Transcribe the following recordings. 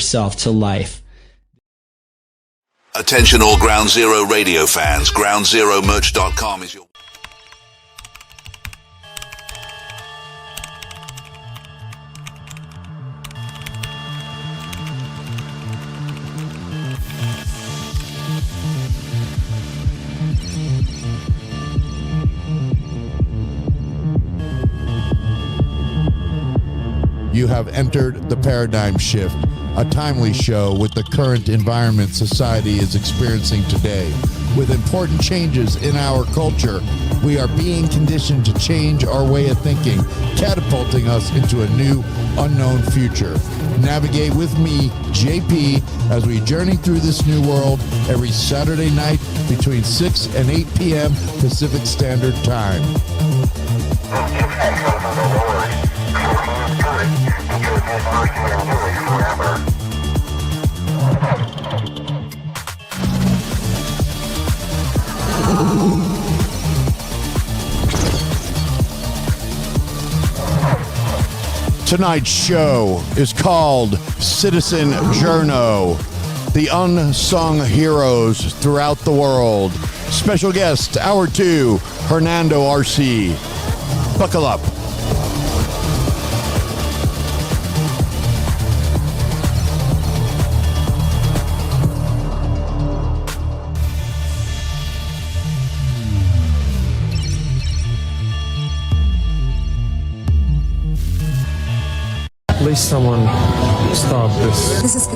yourself to life. Attention all Ground Zero radio fans. GroundZeroMerch.com is your... You have entered the paradigm shift, a timely show with the current environment society is experiencing today. With important changes in our culture, we are being conditioned to change our way of thinking, catapulting us into a new, unknown future. Navigate with me, JP, as we journey through this new world every Saturday night between 6 and 8 p.m. Pacific Standard Time. Tonight's show is called Citizen Journo, the unsung heroes throughout the world. Special guest, Hour 2, Hernando Arce. Buckle up. Please someone stop this. This is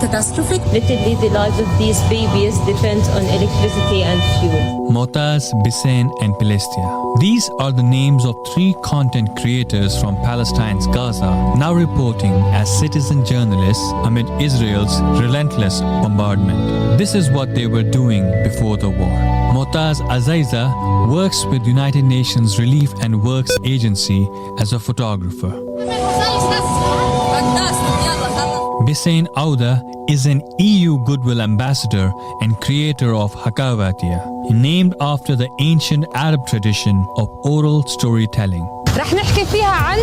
catastrophic. Literally, the lives of these babies depends on electricity and fuel. Motaz, Bisain, and Palestia. These are the names of 3 content creators from Palestine's Gaza, now reporting as citizen journalists amid Israel's relentless bombardment. This is what they were doing before the war. Motaz Azaiza works with United Nations Relief and Works Agency as a photographer. Bisain Auda is an EU Goodwill Ambassador and creator of Hakawatiya, named after the ancient Arab tradition of oral storytelling. رح نحكي فيها عن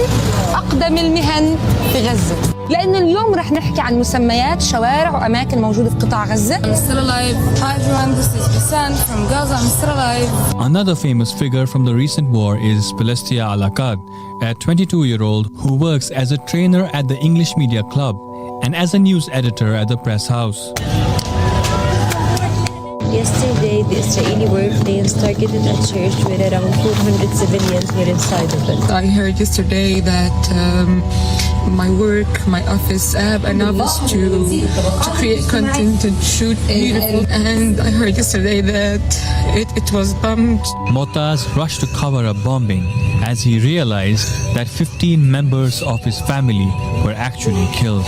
أقدم المهن في غزة، لأنه اليوم رح نحكي عن مسميات شوارع وأماكن موجودة في قطاع غزة. I'm still alive. Hi everyone, this is Bisan from Gaza. I'm still alive. Another famous figure from the recent war is Palestia Al-Akkad, a 22-year-old who works as a trainer at the English Media Club and as a news editor at the Press House. Yesterday, the Israeli warplanes targeted a church where around 400 civilians were inside of it. I heard yesterday that my work, my office, I have an office to create content and shoot beautiful. And I heard yesterday that it was bombed. Motaz rushed to cover a bombing as he realized that 15 members of his family were actually killed.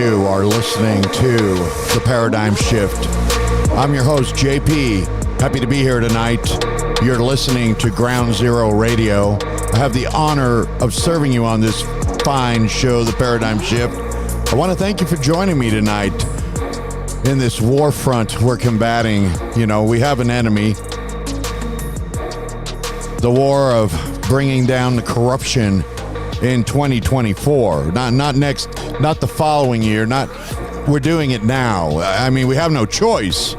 You are listening to The Paradigm Shift. I'm your host, JP. Happy to be here tonight. You're listening to Ground Zero Radio. I have the honor of serving you on this fine show, The Paradigm Shift. I want to thank you for joining me tonight in this war front we're combating. You know, we have an enemy. The war of bringing down the corruption in 2024. Not the following year. We're doing it now. I mean, we have no choice.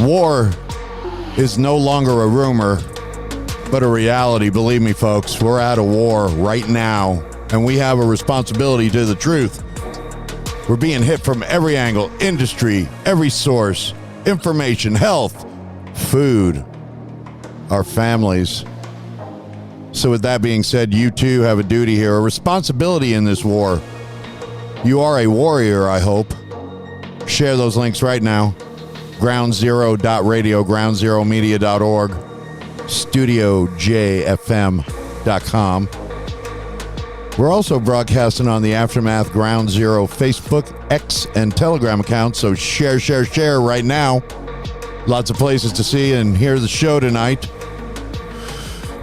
War is no longer a rumor, but a reality. Believe me, folks, we're at a war right now, and we have a responsibility to the truth. We're being hit from every angle, industry, every source, information, health, food, our families. So with that being said, you too have a duty here, a responsibility in this war. You are a warrior, I hope. Share those links right now. GroundZero.radio, GroundZeroMedia.org, StudioJFM.com. We're also broadcasting on the Aftermath Ground Zero Facebook, X, and Telegram accounts, so share right now. Lots of places to see and hear the show tonight.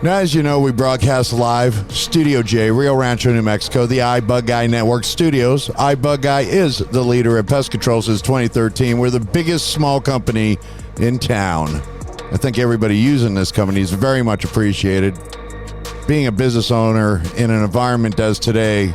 Now, as you know, we broadcast live, Studio J, Rio Rancho, New Mexico, the iBug Guy Network Studios. iBug Guy is the leader at pest control since 2013. We're the biggest small company in town. I think everybody using this company is very much appreciated. Being a business owner in an environment as today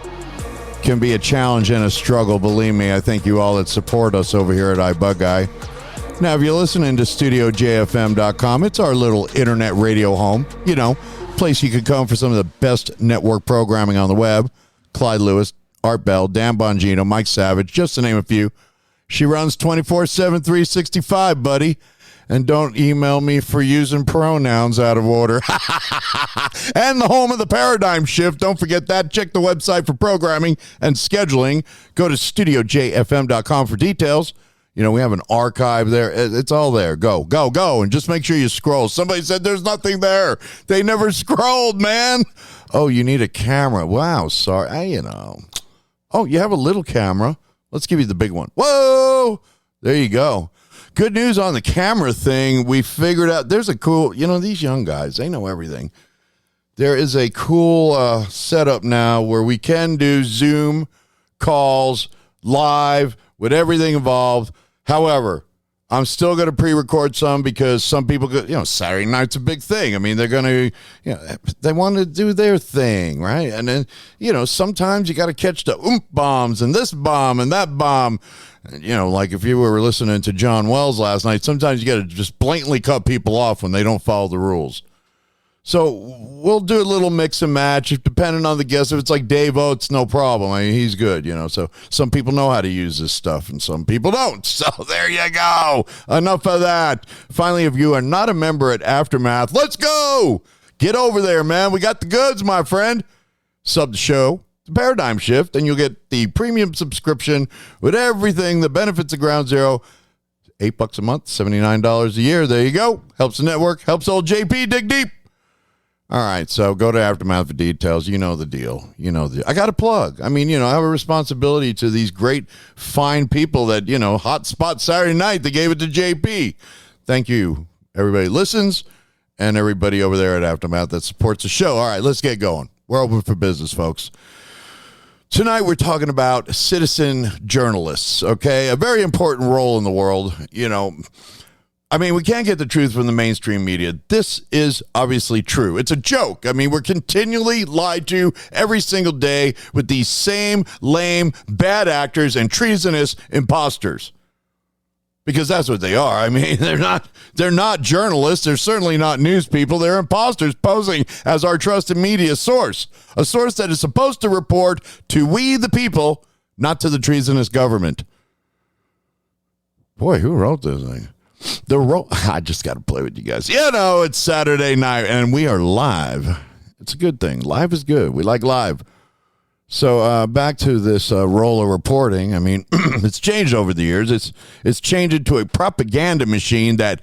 can be a challenge and a struggle. Believe me, I thank you all that support us over here at iBugguy. Now, if you're listening to StudioJFM.com, it's our little internet radio home. You know, place you could come for some of the best network programming on the web. Clyde Lewis, Art Bell, Dan Bongino, Mike Savage, just to name a few. She runs 24/7, 365, buddy. And don't email me for using pronouns out of order. And the home of the paradigm shift. Don't forget that. Check the website for programming and scheduling. Go to studiojfm.com for details. You know, we have an archive there. It's all there. Go, go, go. And just make sure you scroll. Somebody said there's nothing there. They never scrolled, man. Oh, you need a camera. Wow, sorry. You know. Oh, you have a little camera. Let's give you the big one. Whoa. There you go. Good news on the camera thing. We figured out there's a cool, you know, these young guys, they know everything. There is a cool setup now where we can do Zoom calls live with everything involved. However, I'm still going to pre-record some because some people, Saturday night's a big thing. I mean, they're going to, they want to do their thing, right? And then, sometimes you got to catch the oomph bombs and this bomb and that bomb. Like if you were listening to John Wells last night, sometimes you got to just blatantly cut people off when they don't follow the rules. So we'll do a little mix and match, depending on the guest. If it's like Dave Oates, no problem. I mean, he's good, So some people know how to use this stuff, and some people don't. So there you go. Enough of that. Finally, if you are not a member at Aftermath, let's go. Get over there, man. We got the goods, my friend. Sub the show, the Paradigm Shift, and you'll get the premium subscription with everything, the benefits of Ground Zero. $8 a month, $79 a year. There you go. Helps the network, helps old JP dig deep. All right, so go to Aftermath for details. You know the deal. I got a plug. I mean, I have a responsibility to these great, fine people that, hot spot Saturday night, they gave it to JP. Thank you, everybody who listens, and everybody over there at Aftermath that supports the show. All right, let's get going. We're open for business, folks. Tonight, we're talking about citizen journalists, okay? A very important role in the world, I mean, we can't get the truth from the mainstream media. This is obviously true. It's a joke. I mean, we're continually lied to every single day with these same lame, bad actors and treasonous imposters. Because that's what they are. I mean, they're not journalists. They're certainly not news people. They're imposters posing as our trusted media source. A source that is supposed to report to we the people, not to the treasonous government. Boy, who wrote this thing? I just got to play with you guys. It's Saturday night, and we are live. It's a good thing. Live is good. We like live. So back to this role of reporting. I mean, it's changed over the years. It's changed into a propaganda machine that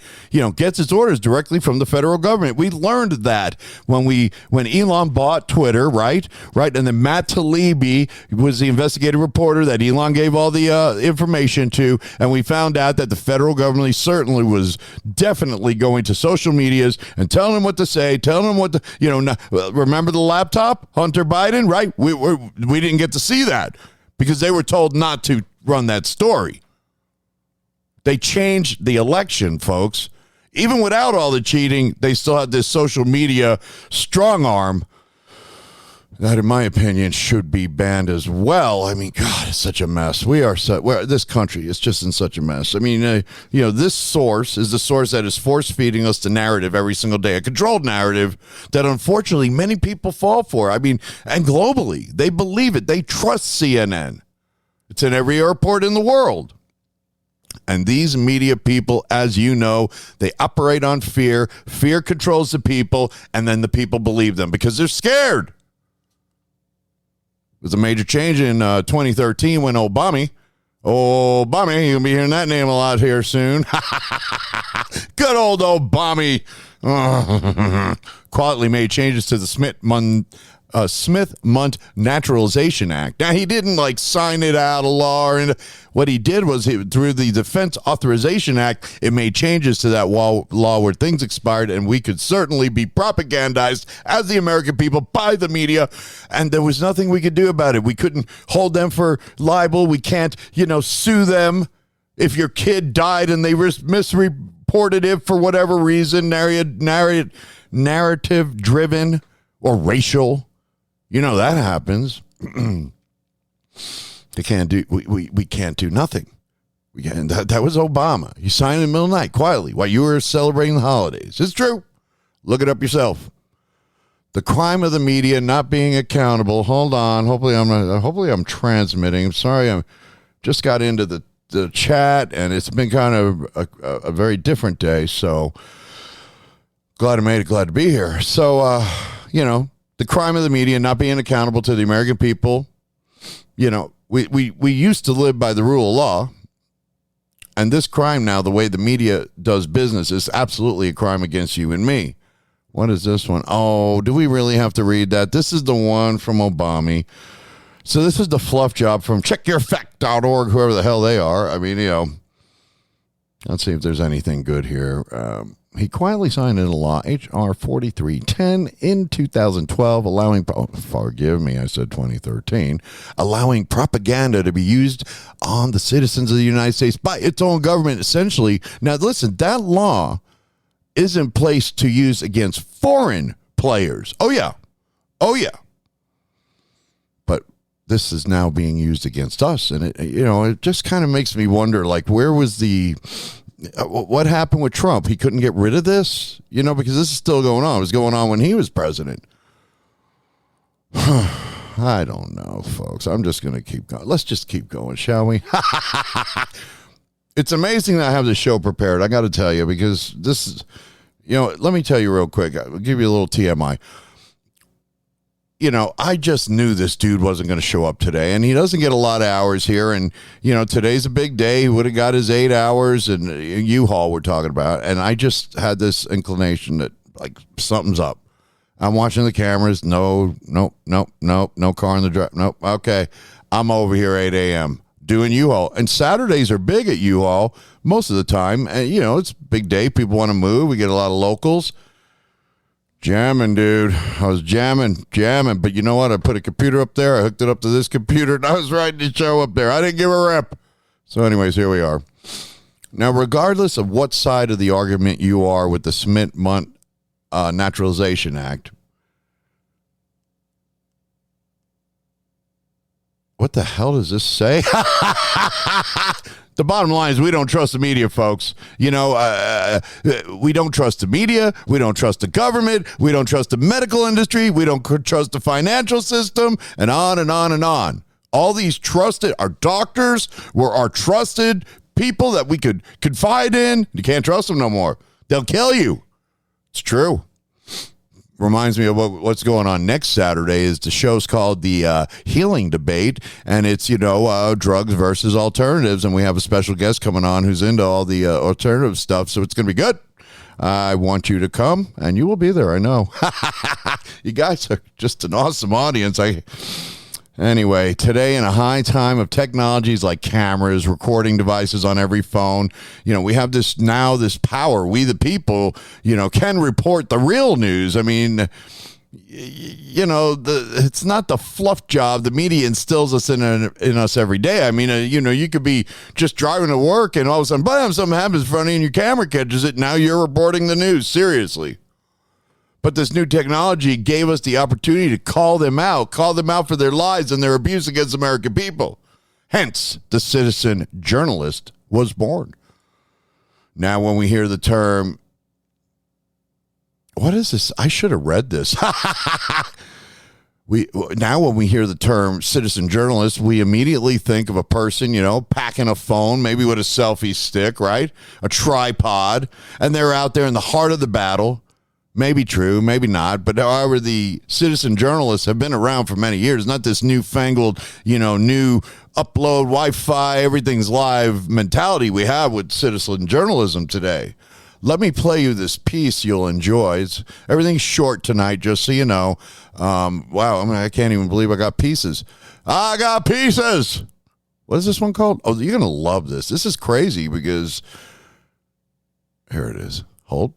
gets its orders directly from the federal government. We learned that when Elon bought Twitter, right, and then Matt Taibbi was the investigative reporter that Elon gave all the information to, and we found out that the federal government certainly was definitely going to social medias and telling them what to say, telling them what to remember the laptop, Hunter Biden, right? We didn't get to see that because they were told not to run that story. They changed the election, folks. Even without all the cheating, they still had this social media strong arm that, in my opinion, should be banned as well. I mean, God, it's such a mess. This country is just in such a mess. I mean, this source is the source that is force-feeding us the narrative every single day, a controlled narrative that, unfortunately, many people fall for. I mean, and globally, they believe it. They trust CNN. It's in every airport in the world. And these media people, as you know, they operate on fear. Fear controls the people, and then the people believe them because they're scared. It was a major change in 2013 when Obama, you'll be hearing that name a lot here soon. Good old Obama quietly made changes to the Smith-Mundt Naturalization Act. Now, he didn't sign it out of law. And what he did was through the Defense Authorization Act, it made changes to that law where things expired, and we could certainly be propagandized as the American people by the media, and there was nothing we could do about it. We couldn't hold them for libel. We can't, sue them if your kid died and they misreported reported it for whatever reason, narrative driven or racial. You know that happens. They can't do. We can't do nothing. That was Obama. He signed in the middle of the night quietly while you were celebrating the holidays. It's true. Look it up yourself. The crime of the media not being accountable. Hold on. Hopefully I'm transmitting. I'm sorry. I just got into the chat, and it's been kind of a very different day. So glad I made it. Glad to be here. So, the crime of the media not being accountable to the American people. We used to live by the rule of law. And this crime now, the way the media does business, is absolutely a crime against you and me. What is this one? Oh, do we really have to read that? This is the one from Obama. So this is the fluff job from checkyourfact.org, whoever the hell they are. I mean, let's see if there's anything good here. He quietly signed into law H.R. 4310 in 2012, forgive me, I said 2013, allowing propaganda to be used on the citizens of the United States by its own government, essentially. Now, listen, that law is in place to use against foreign players. Oh, yeah. But this is now being used against us. And, it just kind of makes me wonder, like, where was what happened with Trump? He couldn't get rid of this, because this is still going on. It was going on when he was president. I don't know, folks. I'm just going to keep going. Let's just keep going, shall we? It's amazing that I have this show prepared. I got to tell you, because this is, let me tell you real quick. I'll give you a little TMI. I just knew this dude wasn't going to show up today, and he doesn't get a lot of hours here. And, today's a big day. He would have got his 8 hours, and U-Haul we're talking about. And I just had this inclination that, like, something's up. I'm watching the cameras. No car in the drive. Nope. Okay. I'm over here 8 a.m. doing U-Haul. And Saturdays are big at U-Haul most of the time. And, it's a big day. People want to move. We get a lot of locals. Jamming, dude. I was jamming. But you know what? I put a computer up there. I hooked it up to this computer, and I was writing the show up there. I didn't give a rep. So anyways, here we are. Now, regardless of what side of the argument you are with the Smith-Mundt Naturalization Act, what the hell does this say? The bottom line is we don't trust the media, folks. We don't trust the media. We don't trust the government. We don't trust the medical industry. We don't trust the financial system, and on and on and on. All these our doctors were our trusted people that we could confide in. You can't trust them no more. They'll kill you. It's true. Reminds me of what's going on next Saturday. Is the show's called the Healing Debate, and it's drugs versus alternatives, and we have a special guest coming on who's into all the alternative stuff, so it's going to be good. I want you to come, and you will be there, I know. You guys are just an awesome audience. Anyway, today in a high time of technologies like cameras, recording devices on every phone, we have this power. We, the people, can report the real news. I mean, it's not the fluff job the media instills us in us every day. I mean, you could be just driving to work and all of a sudden, bam, something happens in front of you and your camera catches it. Now you're reporting the news. Seriously. But this new technology gave us the opportunity to call them out for their lies and their abuse against American people. Hence, the citizen journalist was born. Now, when we hear the term, what is this? I should have read this. Now when we hear the term citizen journalist, we immediately think of a person, packing a phone, maybe with a selfie stick, right? A tripod, and they're out there in the heart of the battle. Maybe true, maybe not. But however, the citizen journalists have been around for many years. Not this newfangled, new upload, Wi-Fi, everything's live mentality we have with citizen journalism today. Let me play you this piece you'll enjoy. Everything's short tonight, just so you know. Wow, I can't even believe I got pieces. I got pieces. What is this one called? Oh, you're going to love this. This is crazy because, here it is. Hold.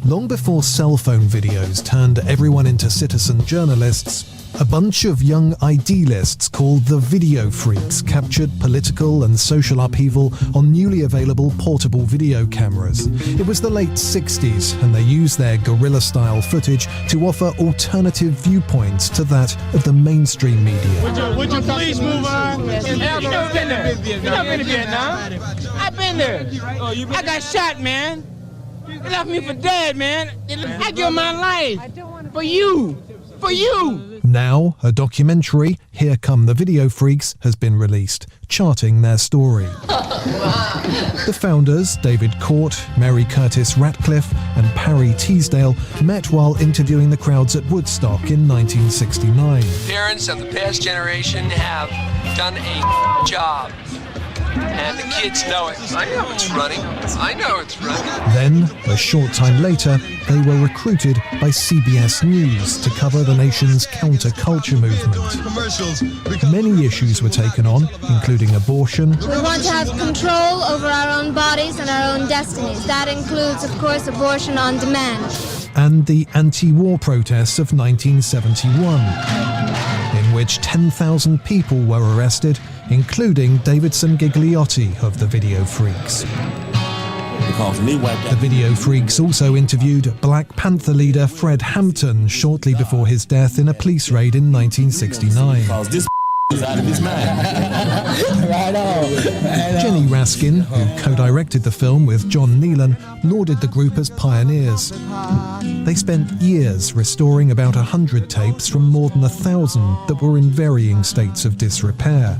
Long before cell phone videos turned everyone into citizen journalists, a bunch of young idealists called the video freaks captured political and social upheaval on newly available portable video cameras. It was the late 60s, and they used their guerrilla-style footage to offer alternative viewpoints to that of the mainstream media. Would you please move on? You've never been there. You've never been to Vietnam. I've been there. I got shot, man. They left me for dead, man. I give my life for you. For you. Now, a documentary, Here Come the Video Freaks, has been released, charting their story. The founders, David Court, Mary Curtis Ratcliffe, and Parry Teasdale, met while interviewing the crowds at Woodstock in 1969. Parents of the past generation have done a job. And the kids know it. I know it's running. I know it's running. Then, a short time later, they were recruited by CBS News to cover the nation's counterculture movement. Many issues were taken on, including abortion. We want to have control over our own bodies and our own destinies. That includes, of course, abortion on demand. And the anti-war protests of 1971, in which 10,000 people were arrested, including Davidson Gigliotti of the Video Freaks. The Video Freaks also interviewed Black Panther leader Fred Hampton shortly before his death in a police raid in 1969. Out of his mind. Right on. Jenny Raskin, who co-directed the film with John Nealon, lauded the group as pioneers. They spent years restoring about 100 tapes from more than 1,000 that were in varying states of disrepair.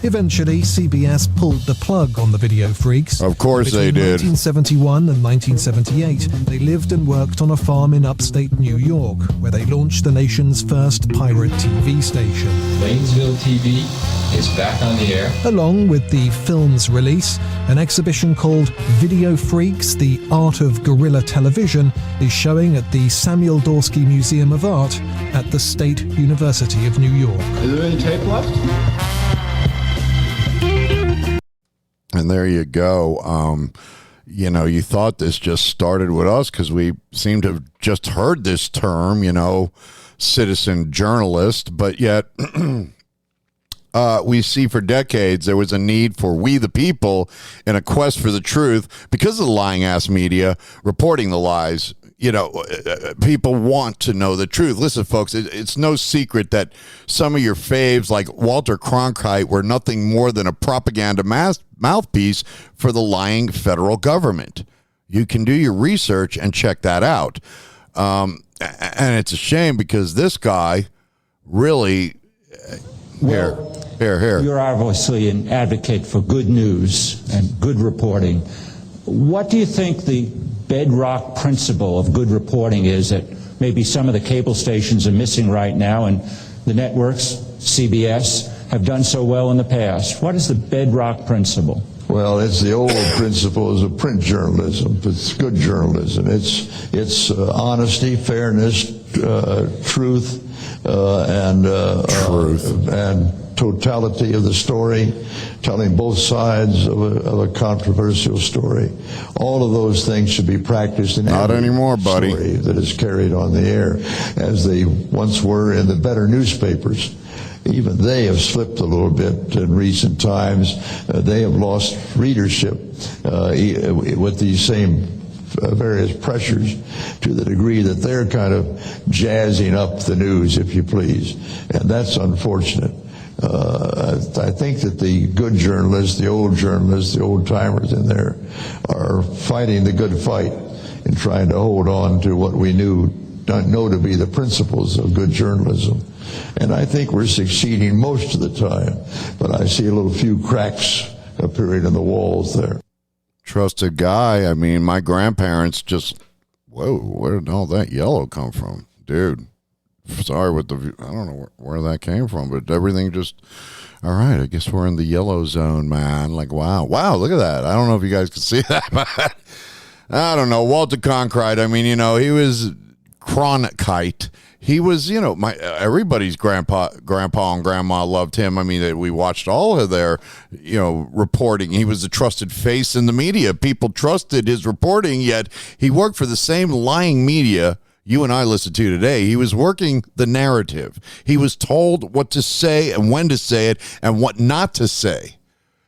Eventually, CBS pulled the plug on the Video Freaks. Of course they did. Between 1971 and 1978, they lived and worked on a farm in upstate New York, where they launched the nation's first pirate TV station. Lanesville TV is back on the air. Along with the film's release, an exhibition called Video Freaks, The Art of Guerrilla Television is showing at the Samuel Dorsky Museum of Art at the State University of New York. Is there any tape left? And there you go. You know, you thought this just started with us because we seem to have just heard this term, you know, citizen journalist, but yet we see for decades there was a need for we the people in a quest for the truth because of the lying ass media reporting the lies. You know, people want to know the truth. Listen, folks, it's no secret that some of your faves like Walter Cronkite were nothing more than a propaganda mouthpiece for the lying federal government. You can do your research and check that out. And it's a shame because this guy really... Here. You're obviously an advocate for good news and good reporting. What do you think the bedrock principle of good reporting is that maybe some of the cable stations are missing right now and the networks, CBS, have done so well in the past? What is the bedrock principle? Well, it's the old principles of print journalism. It's good journalism. It's honesty, fairness, truth, and totality of the story, telling both sides of a controversial story. All of those things should be practiced in not anymore, buddy. Story that is carried on the air, as they once were in the better newspapers. Even they have slipped a little bit in recent times. They have lost readership with these same various pressures to the degree that they're kind of jazzing up the news, if you please. And that's unfortunate. I think that the good journalists, the old timers in there, are fighting the good fight in trying to hold on to what we know to be the principles of good journalism. And I think we're succeeding most of the time, but I see a little few cracks appearing in the walls there. Trusted guy. I mean, my grandparents just, whoa, where did all that yellow come from? Dude, sorry with the, I don't know where that came from, but everything just, all right, I guess we're in the yellow zone, man. Like, wow, look at that. I don't know if you guys can see that, but I don't know. Walter Cronkite, I mean, you know, he was Cronkite. He was, everybody's grandpa and grandma loved him. I mean, we watched all of their, reporting. He was a trusted face in the media. People trusted his reporting, yet he worked for the same lying media you and I listen to today. He was working the narrative. He was told what to say and when to say it and what not to say.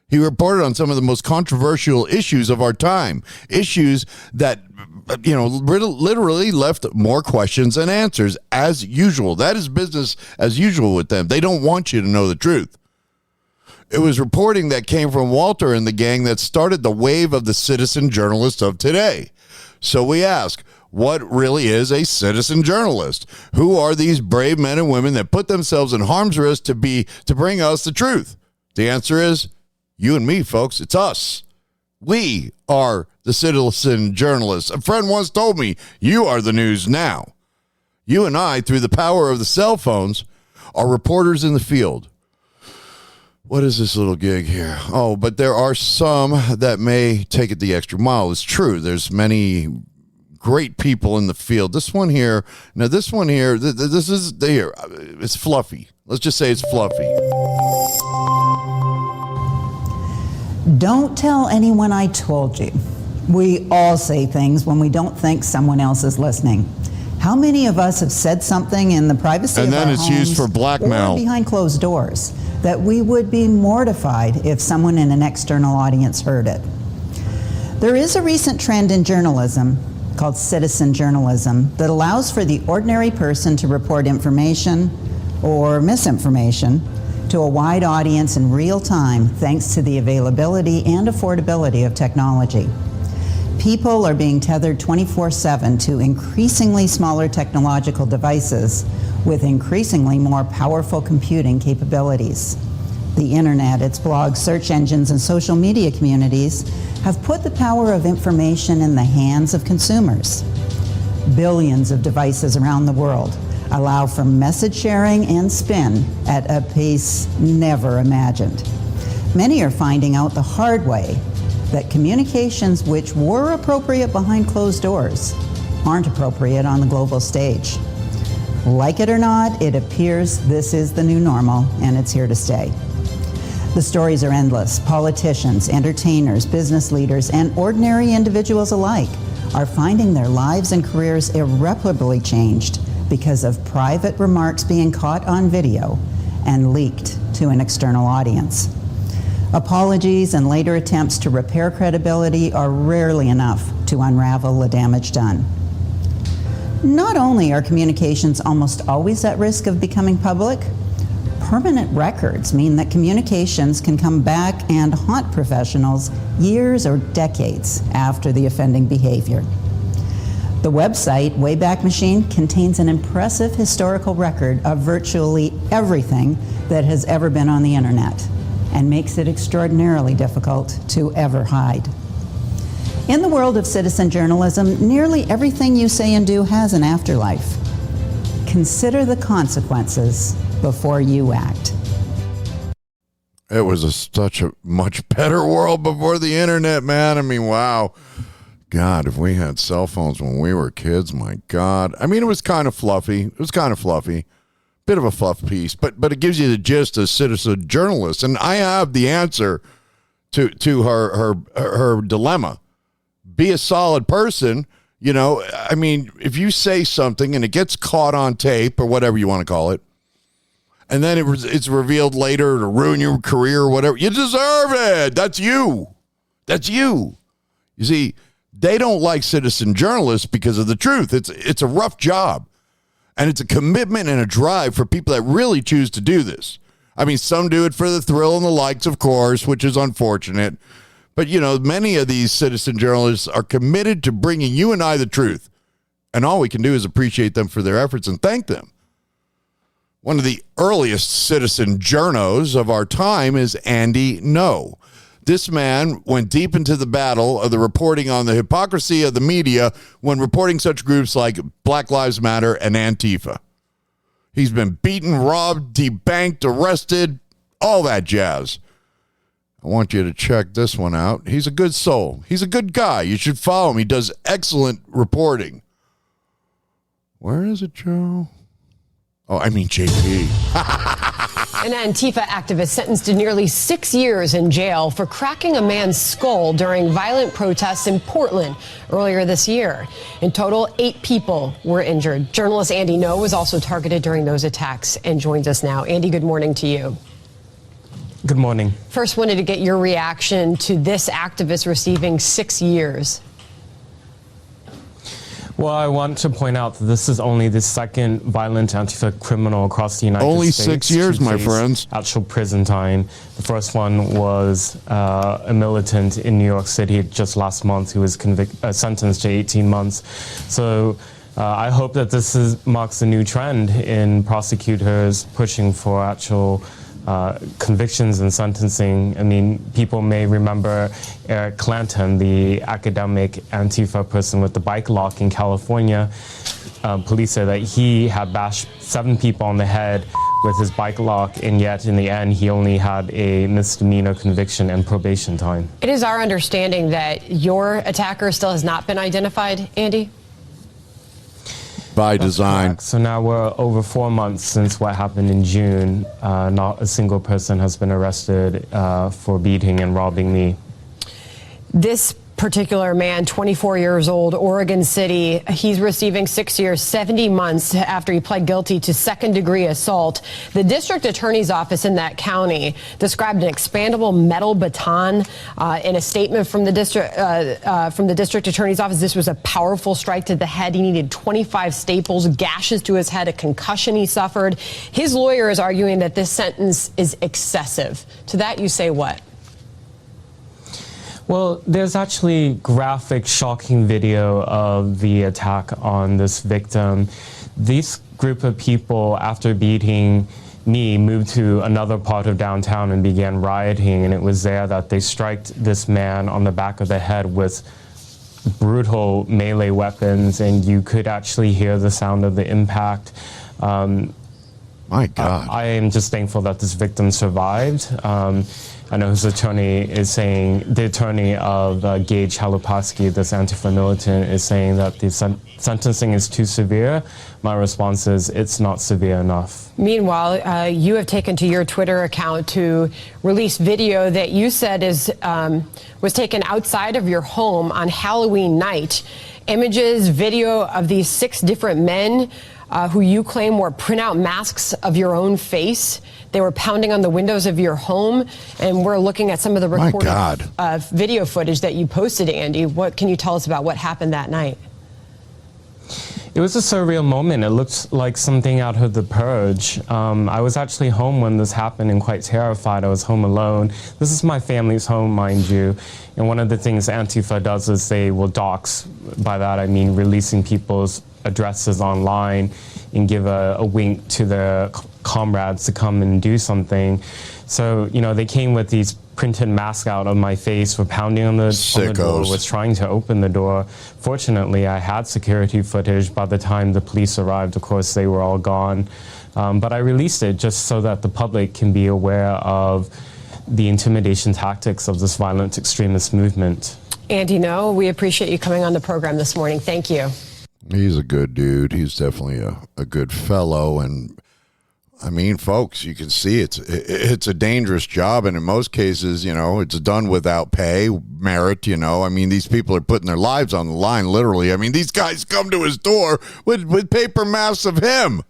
He reported on some of the most controversial issues of our time, issues that, literally left more questions than answers, as usual. That is business as usual with them. They don't want you to know the truth. It was reporting that came from Walter and the gang that started the wave of the citizen journalists of today. So we ask, what really is a citizen journalist? Who are these brave men and women that put themselves in harm's risk to bring us the truth? The answer is you and me, folks. It's us. We are the citizen journalists. A friend once told me, you are the news now. You and I, through the power of the cell phones, are reporters in the field. What is this little gig here? Oh, but there are some that may take it the extra mile. It's true. There's many great people in the field. This one here, this is here. It's fluffy. Let's just say it's fluffy. Don't tell anyone I told you. We all say things when we don't think someone else is listening. How many of us have said something in the privacy of our homes, and then it's used for blackmail, or behind closed doors, that we would be mortified if someone in an external audience heard it? There is a recent trend in journalism called citizen journalism that allows for the ordinary person to report information or misinformation to a wide audience in real time, thanks to the availability and affordability of technology. People are being tethered 24/7 to increasingly smaller technological devices with increasingly more powerful computing capabilities. The internet, its blogs, search engines, and social media communities have put the power of information in the hands of consumers. Billions of devices around the world allow for message sharing and spin at a pace never imagined. Many are finding out the hard way that communications which were appropriate behind closed doors aren't appropriate on the global stage. Like it or not, it appears this is the new normal, and it's here to stay. The stories are endless. Politicians, entertainers, business leaders, and ordinary individuals alike are finding their lives and careers irreparably changed because of private remarks being caught on video and leaked to an external audience. Apologies and later attempts to repair credibility are rarely enough to unravel the damage done. Not only are communications almost always at risk of becoming public, permanent records mean that communications can come back and haunt professionals years or decades after the offending behavior. The website Wayback Machine contains an impressive historical record of virtually everything that has ever been on the internet and makes it extraordinarily difficult to ever hide. In the world of citizen journalism, nearly everything you say and do has an afterlife. Consider the consequences before you act. It was such a much better world before the internet, man. I mean, wow. God, if we had cell phones when we were kids, my God. I mean, it was kind of fluffy. Bit of a fluff piece, but it gives you the gist as citizen journalists. And I have the answer to her dilemma. Be a solid person. I mean, if you say something and it gets caught on tape or whatever you want to call it, and then it's revealed later to ruin your career or whatever, you deserve it. That's you. You see, they don't like citizen journalists because of the truth. It's a rough job. And it's a commitment and a drive for people that really choose to do this. I mean, some do it for the thrill and the likes, of course, which is unfortunate. But, many of these citizen journalists are committed to bringing you and I the truth. And all we can do is appreciate them for their efforts and thank them. One of the earliest citizen journos of our time is Andy No. This man went deep into the battle of the reporting on the hypocrisy of the media when reporting such groups like Black Lives Matter and Antifa. He's been beaten, robbed, debanked, arrested, all that jazz. I want you to check this one out. He's a good soul. He's a good guy. You should follow him. He does excellent reporting. Where is it, Joe? Oh, I mean JP. An Antifa activist sentenced to nearly 6 years in jail for cracking a man's skull during violent protests in Portland earlier this year. In total, 8 people were injured. Journalist Andy Ngo was also targeted during those attacks and joins us now. Andy, good morning to you. Good morning. First, wanted to get your reaction to this activist receiving 6 years. Well, I want to point out that this is only the second violent Antifa criminal across the United States. Only 6 years, my friends. Actual prison time. The first one was a militant in New York City just last month who was sentenced to 18 months. So I hope that this marks a new trend in prosecutors pushing for actual convictions and sentencing. I mean, people may remember Eric Clanton, the academic Antifa person with the bike lock in California. Police say that he had bashed 7 people on the head with his bike lock, and yet in the end he only had a misdemeanor conviction and probation time. It is our understanding that your attacker still has not been identified, Andy? By design. So now we're over 4 months since what happened in June. Not a single person has been arrested for beating and robbing me. This particular man, 24 years old, Oregon City, he's receiving 6 years, 70 months after he pled guilty to second-degree assault. The district attorney's office in that county described an expandable metal baton in a statement from the district attorney's office. This was a powerful strike to the head. He needed 25 staples, gashes to his head, a concussion he suffered. His lawyer is arguing that this sentence is excessive. To that you say what? Well, there's actually graphic, shocking video of the attack on this victim. This group of people, after beating me, moved to another part of downtown and began rioting, and it was there that they struck this man on the back of the head with brutal melee weapons, and you could actually hear the sound of the impact. My God. I am just thankful that this victim survived. I know his attorney is saying, the attorney of Gage Halupowski, this Antifa militant, is saying that the sentencing is too severe. My response is, it's not severe enough. Meanwhile, you have taken to your Twitter account to release video that you said was taken outside of your home on Halloween night. Images, video of these 6 different men who you claim were printout masks of your own face. They were pounding on the windows of your home, and we're looking at some of the recorded video footage that you posted, Andy. What can you tell us about what happened that night? It was a surreal moment. It looked like something out of The Purge. I was actually home when this happened and quite terrified. I was home alone. This is my family's home, mind you. And one of the things Antifa does is they will dox. By that I mean releasing people's addresses online and give a wink to their comrades to come and do something. So, you know, they came with these printed masks out of my face, were pounding on the door, was trying to open the door. Fortunately, I had security footage. By the time the police arrived, of course, they were all gone. But I released it just so that the public can be aware of the intimidation tactics of this violent extremist movement. Andy Ngo, we appreciate you coming on the program this morning. Thank you. He's a good dude. He's definitely a good fellow. And I mean, folks, you can see it's a dangerous job. And in most cases, you know, it's done without pay, merit, you know. I mean, these people are putting their lives on the line, literally. I mean, these guys come to his door with paper masks of him.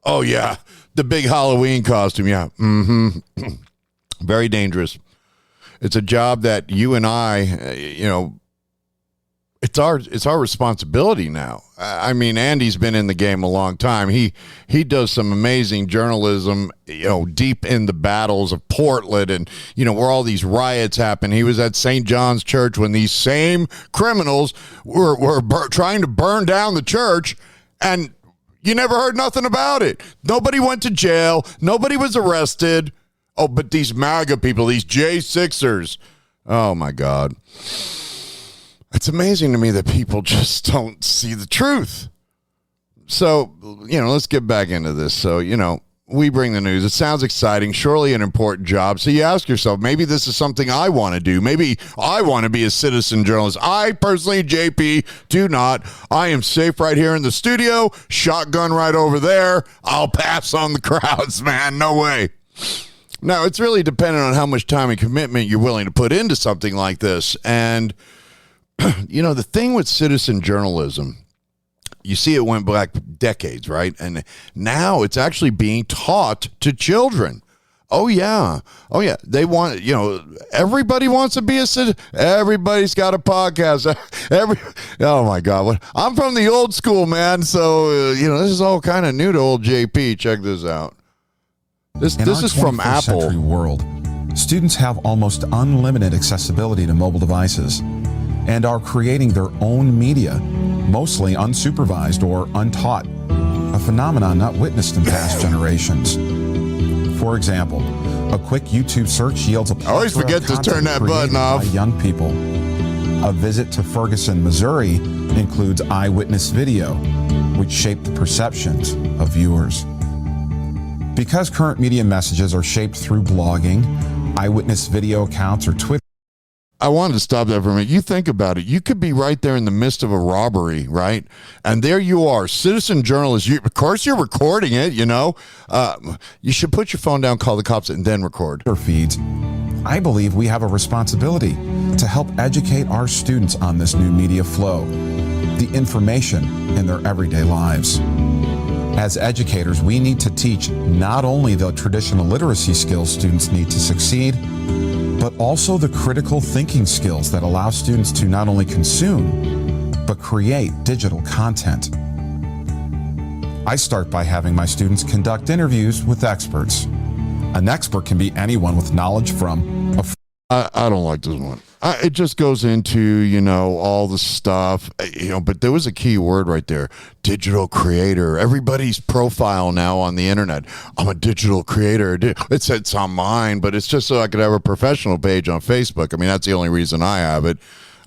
Oh, yeah. The big Halloween costume. Yeah. Mm-hmm. Very dangerous. It's a job that you and I, you know, it's our responsibility now. I mean, Andy's been in the game a long time. He does some amazing journalism, you know, deep in the battles of Portland and, you know, where all these riots happen. He was at St. John's Church when these same criminals were trying to burn down the church, and you never heard nothing about it. Nobody went to jail. Nobody was arrested. Oh, but these MAGA people, these J6ers, oh, my God. It's amazing to me that people just don't see the truth. So, you know, let's get back into this. So, you know, we bring the news. It sounds exciting, surely an important job. So you ask yourself, maybe this is something I want to do. Maybe I want to be a citizen journalist. I personally, JP, do not. I am safe right here in the studio. Shotgun right over there. I'll pass on the crowds, man. No way. Now, it's really dependent on how much time and commitment you're willing to put into something like this. And, the thing with citizen journalism, you see it went back decades, right? And now it's actually being taught to children. Oh, yeah. They want, everybody wants to be a citizen. Everybody's got a podcast. Oh, my God. I'm from the old school, man. So, this is all kind of new to old JP. Check this out. This is from Apple. Century world, students have almost unlimited accessibility to mobile devices and are creating their own media, mostly unsupervised or untaught, a phenomenon not witnessed in past generations. For example, a quick YouTube search yields a plethora I always forget to turn that button off. By young people. A visit to Ferguson, Missouri includes eyewitness video, which shaped the perceptions of viewers. Because current media messages are shaped through blogging, eyewitness video accounts, or Twitter. I wanted to stop that for a minute. You think about it. You could be right there in the midst of a robbery, right? And there you are, citizen journalist. Of course, you're recording it, You should put your phone down, call the cops, and then record. Feeds. I believe we have a responsibility to help educate our students on this new media flow, the information in their everyday lives. As educators, we need to teach not only the traditional literacy skills students need to succeed, but also the critical thinking skills that allow students to not only consume, but create digital content. I start by having my students conduct interviews with experts. An expert can be anyone with knowledge from I don't like this one. It just goes into, all the stuff, but there was a key word right there, digital creator. Everybody's profile now on the internet. I'm a digital creator. It's on mine, but it's just so I could have a professional page on Facebook. I mean, that's the only reason I have it.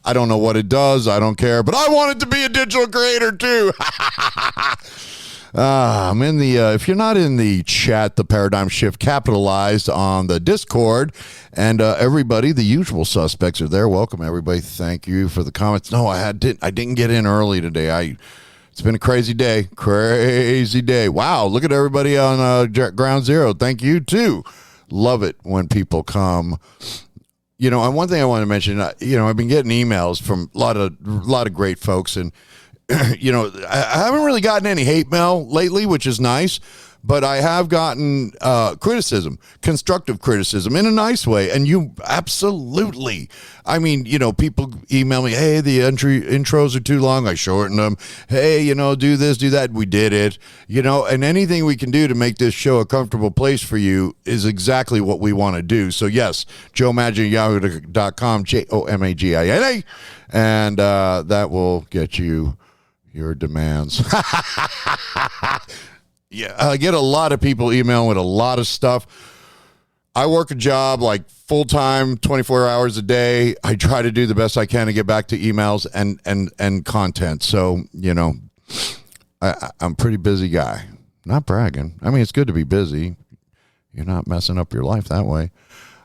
I don't know what it does. I don't care, but I want it to be a digital creator too. I'm in the, if you're not in the chat, the Paradigm Shift capitalized on the Discord, and everybody, the usual suspects are there. Welcome, everybody. Thank you for the comments. No, I didn't get in early today. It's been a crazy day. Wow, look at everybody on Ground Zero. Thank you, too. Love it when people come. And one thing I want to mention, I've been getting emails from a lot of great folks, and I haven't really gotten any hate mail lately, which is nice, but I have gotten criticism, constructive criticism in a nice way. And you absolutely, people email me, hey, the intros are too long. I shortened them. Hey, do this, do that. We did it, and anything we can do to make this show a comfortable place for you is exactly what we want to do. So yes, joemagina@yahoo.com, JOMAGINA, and that will get you your demands. Yeah, I get a lot of people emailing with a lot of stuff. I work a job like full-time, 24 hours a day. I try to do the best I can to get back to emails and content. So, I'm a pretty busy guy. Not bragging. I mean, it's good to be busy. You're not messing up your life that way.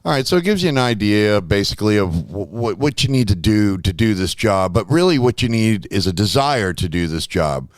All right, so it gives you an idea, basically, of what you need to do this job. But really what you need is a desire to do this job.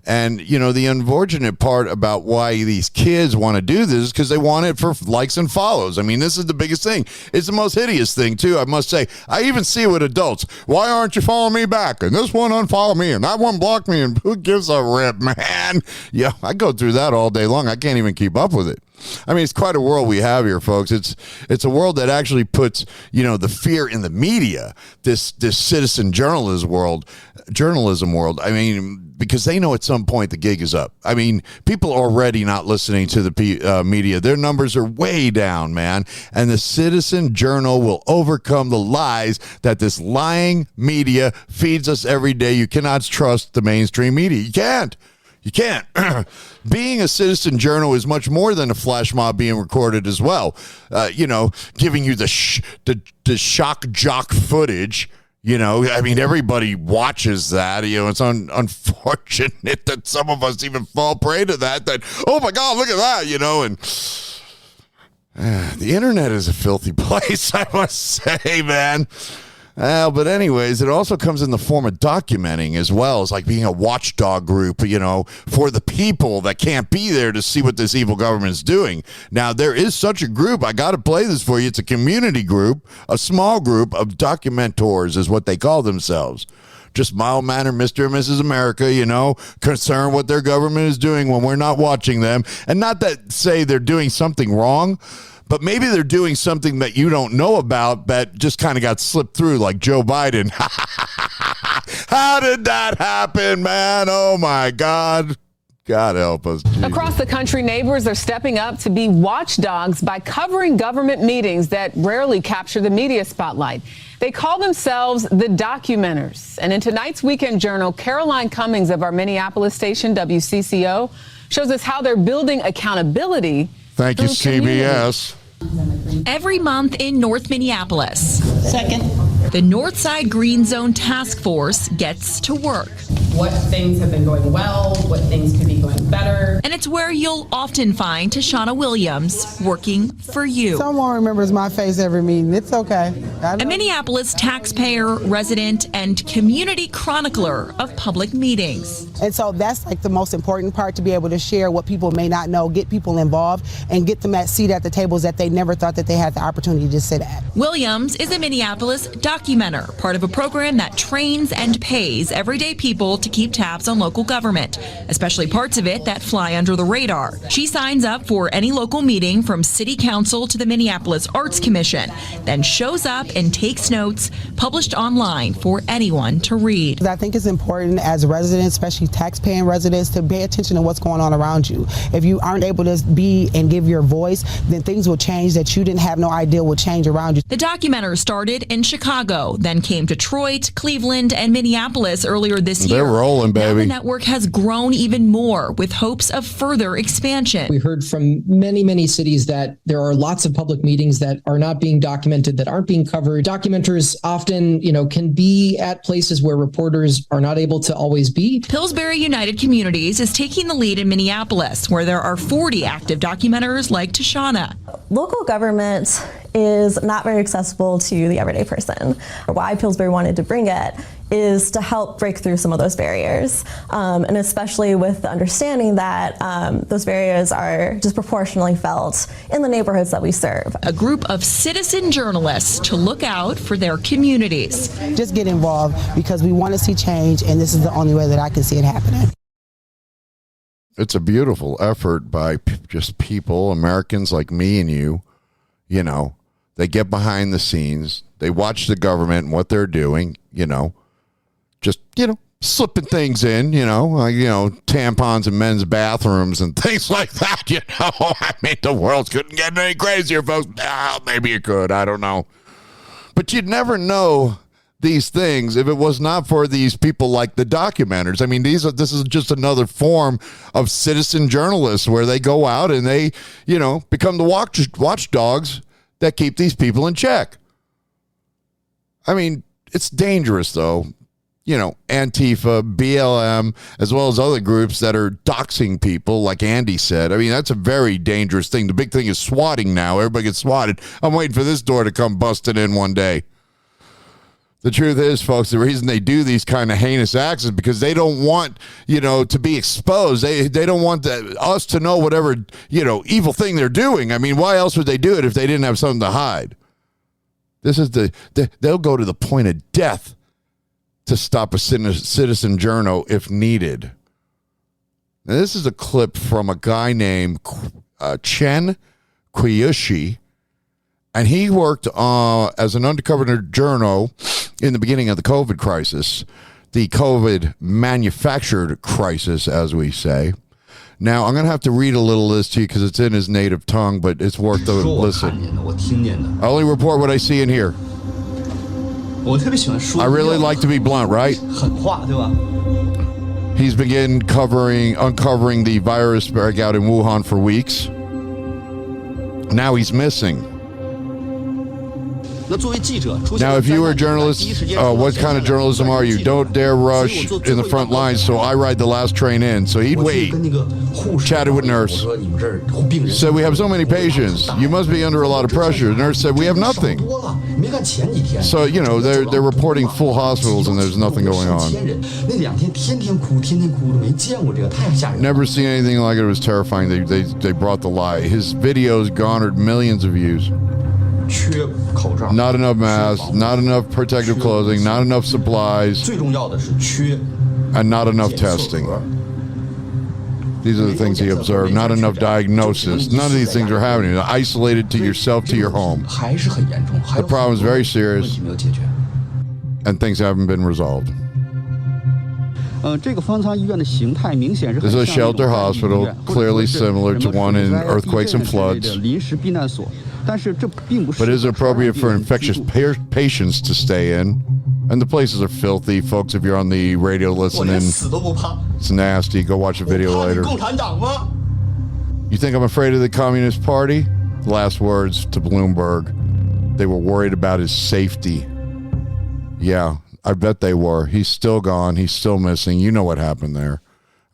And, the unfortunate part about why these kids want to do this is because they want it for likes and follows. I mean, this is the biggest thing. It's the most hideous thing, too, I must say. I even see it with adults. Why aren't you following me back? And this one unfollowed me, and that one blocked me, and who gives a rip, man? Yeah, I go through that all day long. I can't even keep up with it. I mean, it's quite a world we have here, folks. It's a world that actually puts, the fear in the media, this citizen journalism world. I mean, because they know at some point the gig is up. I mean, people are already not listening to the media. Their numbers are way down, man. And the Citizen Journal will overcome the lies that this lying media feeds us every day. You cannot trust the mainstream media. You can't. Being a citizen journal is much more than a flash mob being recorded as well. Giving you the shock jock footage. You know, I mean, everybody watches that. You know, it's unfortunate that some of us even fall prey to that, oh my God, look at that, you know, and the internet is a filthy place, I must say, man. But anyways, it also comes in the form of documenting as well. It's like being a watchdog group, you know, for the people that can't be there to see what this evil government is doing. Now, there is such a group. I got to play this for you. It's a community group, a small group of documentors is what they call themselves. Just mild-mannered Mr. and Mrs. America, you know, concerned what their government is doing when we're not watching them. And not that say they're doing something wrong, but maybe they're doing something that you don't know about that just kind of got slipped through, like Joe Biden. How did that happen, man? Oh, my God. God help us. Jesus. Across the country, neighbors are stepping up to be watchdogs by covering government meetings that rarely capture the media spotlight. They call themselves the Documenters. And in tonight's Weekend Journal, Caroline Cummings of our Minneapolis station, WCCO, shows us how they're building accountability. Thank you, CBS. Every month in North Minneapolis. Second. The Northside Green Zone Task Force gets to work. What things have been going well, what things could be going better. And it's where you'll often find Tashana Williams working for you. Someone remembers my face every meeting. It's okay. A Minneapolis taxpayer, resident, and community chronicler of public meetings. And so that's like the most important part, to be able to share what people may not know, get people involved, and get them that seat at the tables that they never thought that they had the opportunity to sit at. Williams is a Minneapolis documenter, part of a program that trains and pays everyday people to keep tabs on local government, especially parts of it that fly under the radar. She signs up for any local meeting from City Council to the Minneapolis Arts Commission, then shows up and takes notes published online for anyone to read. I think it's important as residents, especially taxpaying residents, to pay attention to what's going on around you. If you aren't able to be and give your voice, then things will change that you didn't have no idea would change around you. The documenter started in Chicago, then came to Detroit, Cleveland, and Minneapolis earlier this year. They're rolling, baby. Now the network has grown even more with hopes of further expansion. We heard from many cities that there are lots of public meetings that are not being documented, that aren't being covered. Documenters often, can be at places where reporters are not able to always be. Pillsbury United Communities is taking the lead in Minneapolis, where there are 40 active documenters like Tashana. Local government is not very accessible to the everyday person. Why Pillsbury wanted to bring it is to help break through some of those barriers, and especially with the understanding that those barriers are disproportionately felt in the neighborhoods that we serve. A group of citizen journalists to look out for their communities. Just get involved, because we want to see change, and this is the only way that I can see it happening. It's a beautiful effort by just people, Americans like me and you. They get behind the scenes. They watch the government and what they're doing, just, slipping things in, tampons in men's bathrooms and things like that, I mean, the world couldn't get any crazier, folks. Maybe it could. I don't know. But you'd never know these things if it was not for these people like the documenters. I mean, this is just another form of citizen journalists where they go out and they, become the watchdogs that keep these people in check. I mean, it's dangerous, though. Antifa, BLM, as well as other groups that are doxing people, like Andy said. I mean, that's a very dangerous thing. The big thing is swatting now. Everybody gets swatted. I'm waiting for this door to come busting in one day. The truth is, folks, the reason they do these kind of heinous acts is because they don't want, to be exposed. They don't want us to know whatever, evil thing they're doing. I mean, why else would they do it if they didn't have something to hide? This is they'll go to the point of death to stop a citizen journo if needed. Now, this is a clip from a guy named Chen Kiyushi, and he worked as an undercover journo in the beginning of the COVID crisis, the COVID manufactured crisis, as we say. Now, I'm going to have to read a little of this to you because it's in his native tongue, but it's worth the listen. I only report what I see and hear. I really like to be blunt, right? He's been uncovering the virus breakout in Wuhan for weeks. Now he's missing. Now, if you were a journalist, what kind of journalism are you? Don't dare rush in the front lines, so I ride the last train in. So he'd wait, chatted with nurse, said, we have so many patients. You must be under a lot of pressure. The nurse said, we have nothing. So, you know, they're reporting full hospitals and there's nothing going on. Never seen anything like it. It was terrifying. They brought the lie. His videos garnered millions of views. Not enough masks, not enough protective clothing, not enough supplies, and not enough testing. These are the things he observed. Not enough diagnosis. None of these things are happening. You're isolated to yourself, to your home. The problem is very serious, and things haven't been resolved. This is a shelter hospital, clearly similar to one in earthquakes and floods. But is it appropriate for infectious patients to stay in? And the places are filthy. Folks, if you're on the radio listening, it's nasty. Go watch a video later. You think I'm afraid of the Communist Party? Last words to Bloomberg. They were worried about his safety. Yeah, I bet they were. He's still gone. He's still missing. You know what happened there.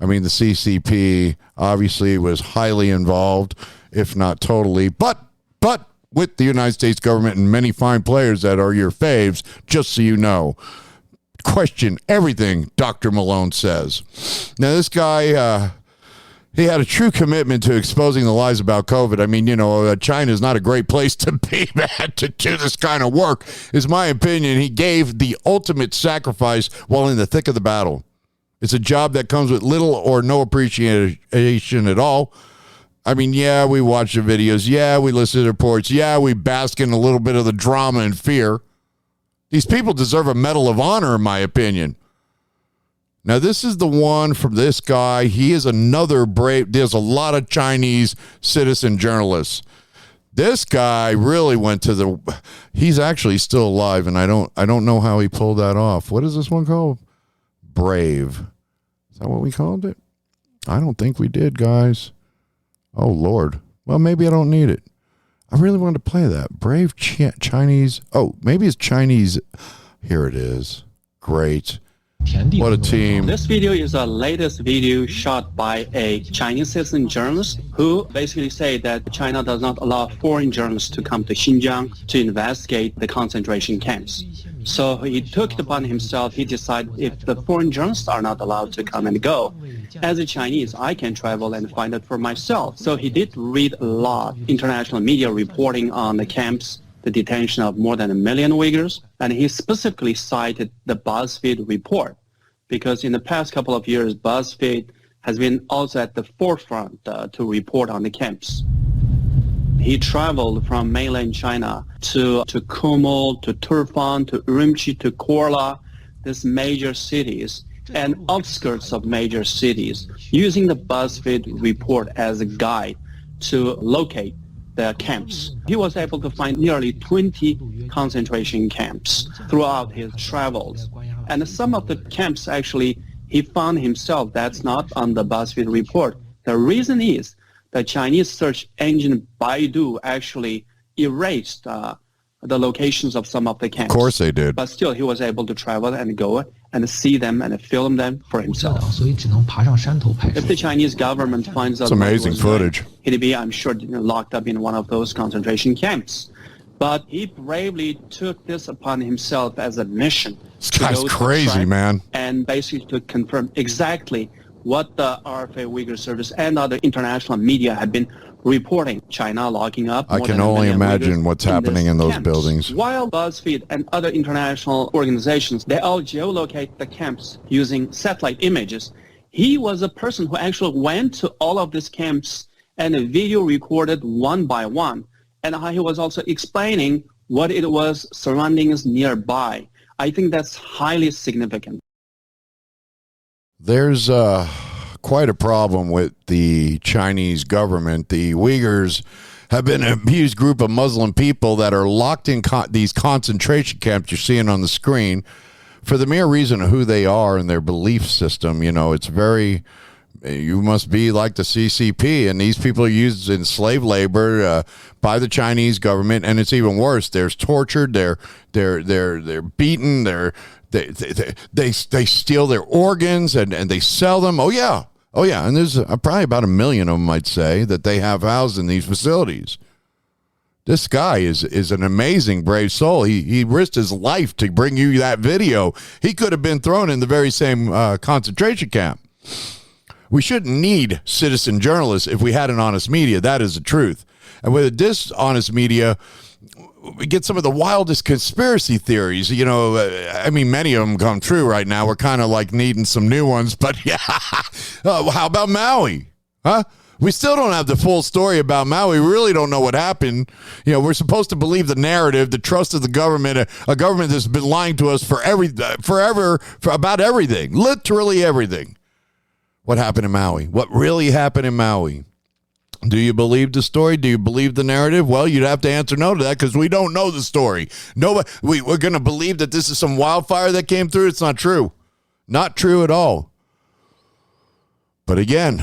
I mean, the CCP obviously was highly involved, if not totally, but with the United States government and many fine players that are your faves, just so you know. Question everything Dr. Malone says. Now, this guy, he had a true commitment to exposing the lies about COVID. I mean, you know, China is not a great place to be, man, to do this kind of work, is my opinion. He gave the ultimate sacrifice while in the thick of the battle. It's a job that comes with little or no appreciation at all. I mean, yeah, we watch the videos. Yeah, we listen to the reports. Yeah, we bask in a little bit of the drama and fear. These people deserve a Medal of Honor, in my opinion. Now, this is the one from this guy. He is another brave. There's a lot of Chinese citizen journalists. This guy really went to the. He's actually still alive, and I don't know how he pulled that off. What is this one called? Brave. Is that what we called it? I don't think we did, guys. Oh, Lord. Well, maybe I don't need it. I really wanted to play that. Brave Chinese. Oh, maybe it's Chinese. Here it is. Great. What a team. This video is the latest video shot by a Chinese citizen journalist who basically said that China does not allow foreign journalists to come to Xinjiang to investigate the concentration camps. So he took it upon himself. He decided if the foreign journalists are not allowed to come and go, as a Chinese, I can travel and find it for myself. So he did read a lot of international media reporting on the camps, the detention of more than 1 million Uyghurs, and he specifically cited the BuzzFeed report because in the past couple of years, BuzzFeed has been also at the forefront to report on the camps. He traveled from mainland China to Kumul, to Turfan, to Urumqi, to Korla, these major cities, and outskirts of major cities, using the BuzzFeed report as a guide to locate the camps. He was able to find nearly 20 concentration camps throughout his travels. And some of the camps, actually, he found himself that's not on the BuzzFeed report. The reason is the Chinese search engine Baidu actually erased the locations of some of the camps. Of course they did. But still, he was able to travel and go and see them and film them for himself. If the Chinese government finds out, it's amazing footage. He'd be, I'm sure, locked up in one of those concentration camps. But he bravely took this upon himself as a mission. This guy's crazy, man. And basically to confirm exactly what the RFA Uyghur Service and other international media have been reporting. China locking up. I can only imagine what's happening in those buildings. While BuzzFeed and other international organizations, they all geolocate the camps using satellite images. He was a person who actually went to all of these camps and video recorded one by one. And he was also explaining what it was surroundings nearby. I think that's highly significant. There's quite a problem with the Chinese government. The Uyghurs have been an abused group of Muslim people that are locked in these concentration camps you're seeing on the screen for the mere reason of who they are and their belief system. You know, it's very, You must be like the CCP, and these people are used in slave labor by the Chinese government, and it's even worse. They're tortured. They're beaten. They steal their organs and they sell them. Oh yeah. And there's probably about 1 million of them, I'd say, that they have housed in these facilities. This guy is an amazing, brave soul. He risked his life to bring you that video. He could have been thrown in the very same concentration camp. We shouldn't need citizen journalists if we had an honest media. That is the truth. And with a dishonest media, we get some of the wildest conspiracy theories. You know, I mean, many of them come true right now. We're kind of like needing some new ones. But yeah, how about Maui? Huh? We still don't have the full story about Maui. We really don't know what happened. You know, we're supposed to believe the narrative, the trust of the government, a government that's been lying to us forever about everything, literally everything. What happened in Maui? What really happened in Maui? Do you believe the story? Do you believe the narrative? Well, you'd have to answer no to that because we don't know the story. We're going to believe that this is some wildfire that came through. It's not true. Not true at all. But again,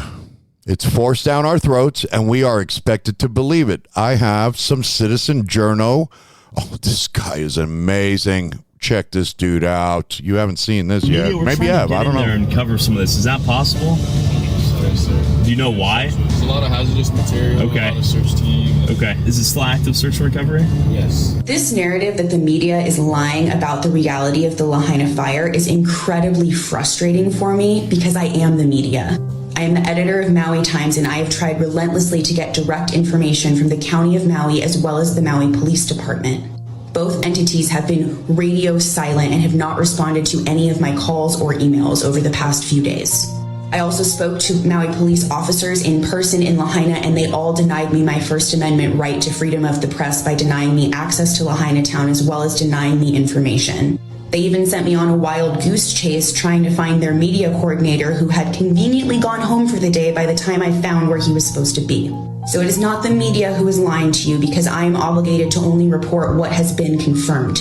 it's forced down our throats, and we are expected to believe it. I have some citizen journo. Oh, this guy is amazing. Check this dude out. You haven't seen this yet. Maybe you have. I don't know. And cover some of this. Is that possible? Sorry, sir. Do you know why? There's a lot of hazardous material. Okay. A lot of search team. Okay. Is it still active search and recovery? Yes. This narrative that the media is lying about the reality of the Lahaina fire is incredibly frustrating for me because I am the media. I am the editor of Maui Times, and I have tried relentlessly to get direct information from the County of Maui as well as the Maui Police Department. Both entities have been radio silent and have not responded to any of my calls or emails over the past few days. I also spoke to Maui police officers in person in Lahaina, and they all denied me my First Amendment right to freedom of the press by denying me access to Lahaina town as well as denying me information. They even sent me on a wild goose chase trying to find their media coordinator who had conveniently gone home for the day by the time I found where he was supposed to be. So it is not the media who is lying to you because I am obligated to only report what has been confirmed.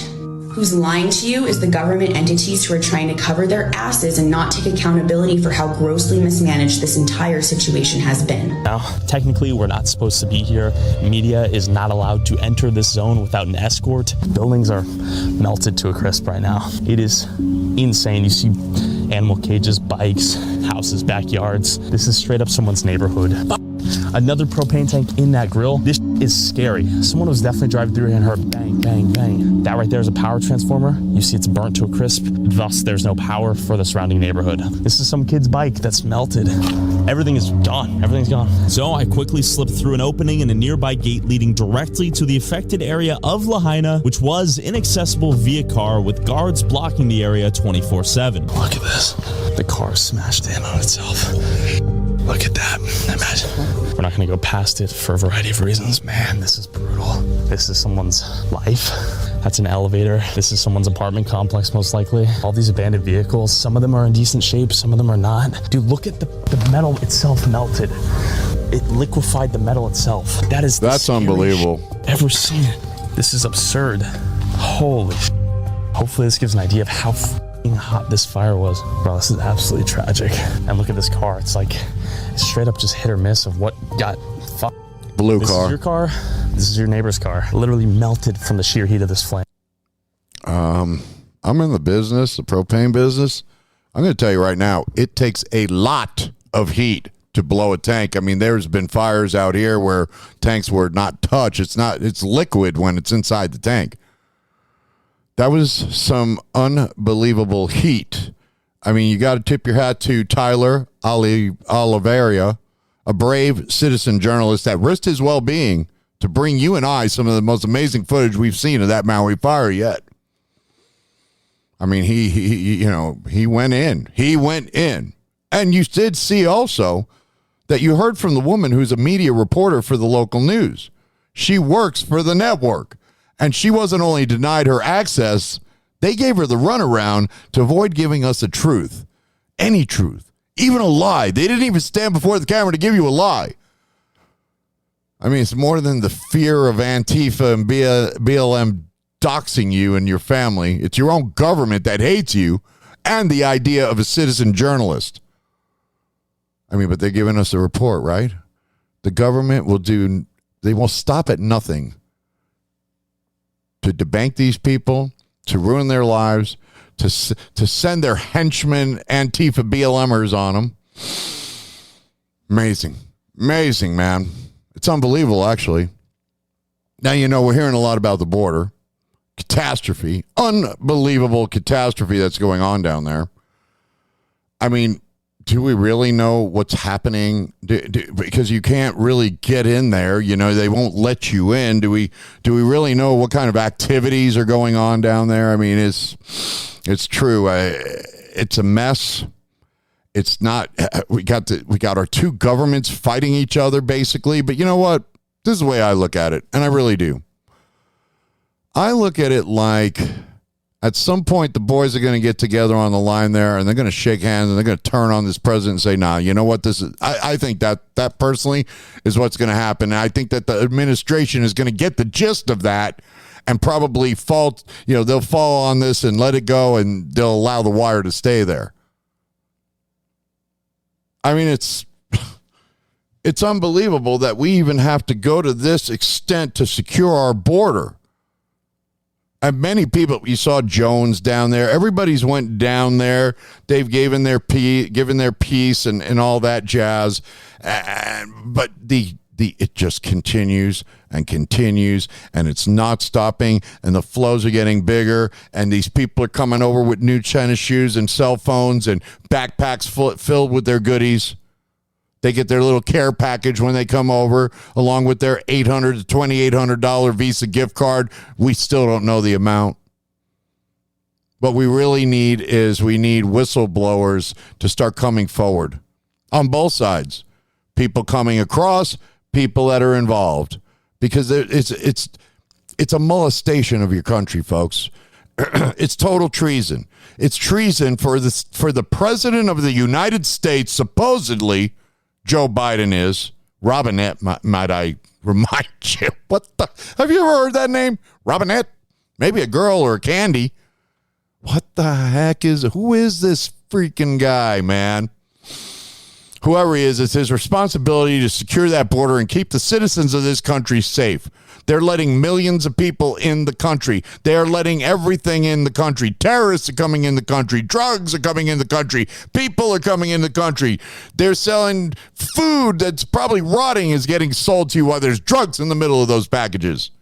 Who's lying to you is the government entities who are trying to cover their asses and not take accountability for how grossly mismanaged this entire situation has been. Now, technically, we're not supposed to be here. Media is not allowed to enter this zone without an escort. Buildings are melted to a crisp right now. It is insane. You see animal cages, bikes, houses, backyards. This is straight up someone's neighborhood. Another propane tank in that grill. This is scary. Someone was definitely driving through and heard bang, bang, bang. That right there is a power transformer. You see it's burnt to a crisp. Thus, there's no power for the surrounding neighborhood. This is some kid's bike that's melted. Everything is done. Everything's gone. So I quickly slipped through an opening in a nearby gate leading directly to the affected area of Lahaina, which was inaccessible via car with guards blocking the area 24/7. Look at this. The car smashed in on itself. Look at that. Imagine. We're not going to go past it for a variety of reasons. Man, this is brutal. This is someone's life. That's an elevator. This is someone's apartment complex, most likely. All these abandoned vehicles, some of them are in decent shape, some of them are not. Dude, look at the metal itself melted. It liquefied the metal itself. That's unbelievable. Ever seen it? This is absurd. Holy sh**. Hopefully this gives an idea of how hot this fire was. Bro, this is absolutely tragic. And look at this car. It's like straight up just hit or miss of what got fucked. Blue This car. is your car. This is your neighbor's car. Literally melted from the sheer heat of this flame. I'm in the business, the propane business. I'm going to tell you right now, it takes a lot of heat to blow a tank. I mean, there's been fires out here where tanks were not touched. It's liquid when it's inside the tank. That was some unbelievable heat. I mean, you got to tip your hat to Tyler Oliveira, a brave citizen journalist that risked his well-being to bring you and I some of the most amazing footage we've seen of that Maui fire yet. I mean, he went in. He went in. And you did see also that you heard from the woman who's a media reporter for the local news. She works for the network. And she wasn't only denied her access, they gave her the runaround to avoid giving us the truth. Any truth. Even a lie. They didn't even stand before the camera to give you a lie. I mean, it's more than the fear of Antifa and BLM doxing you and your family. It's your own government that hates you and the idea of a citizen journalist. I mean, but they're giving us a report, right? The government they will stop at nothing to debank these people, to ruin their lives, to send their henchmen, Antifa BLMers on them. Amazing. Amazing, man. It's unbelievable, actually. Now, we're hearing a lot about the border. Catastrophe. Unbelievable catastrophe that's going on down there. I mean, do we really know what's happening? Because you can't really get in there. They won't let you in. Do we really know what kind of activities are going on down there? I mean, it's true. It's a mess. It's not. We got our two governments fighting each other, basically. But you know what? This is the way I look at it, and I really do. I look at it like at some point the boys are going to get together on the line there, and they're going to shake hands, and they're going to turn on this president and say, nah, you know what this is? I think that personally is what's going to happen. And I think that the administration is going to get the gist of that and probably they'll fall on this and let it go, and they'll allow the wire to stay there. I mean, it's unbelievable that we even have to go to this extent to secure our border. And many people, you saw Jones down there. Everybody's went down there. They've given their piece and all that jazz. But it just continues and continues, and it's not stopping, and the flows are getting bigger, and these people are coming over with new tennis shoes and cell phones and backpacks filled with their goodies. They get their little care package when they come over, along with their $800 to $2,800 Visa gift card. We still don't know the amount. What we really need is whistleblowers to start coming forward on both sides. People coming across, people that are involved. Because it's a molestation of your country, folks. It's total treason. It's treason for the president of the United States, supposedly, Joe Biden is. Robinette, might I remind you. Have you ever heard that name? Robinette? Maybe a girl or a candy. What the heck who is this freaking guy, man? Whoever he is, it's his responsibility to secure that border and keep the citizens of this country safe. They're letting millions of people in the country. They are letting everything in the country. Terrorists are coming in the country. Drugs are coming in the country. People are coming in the country. They're selling food that's probably rotting is getting sold to you while there's drugs in the middle of those packages.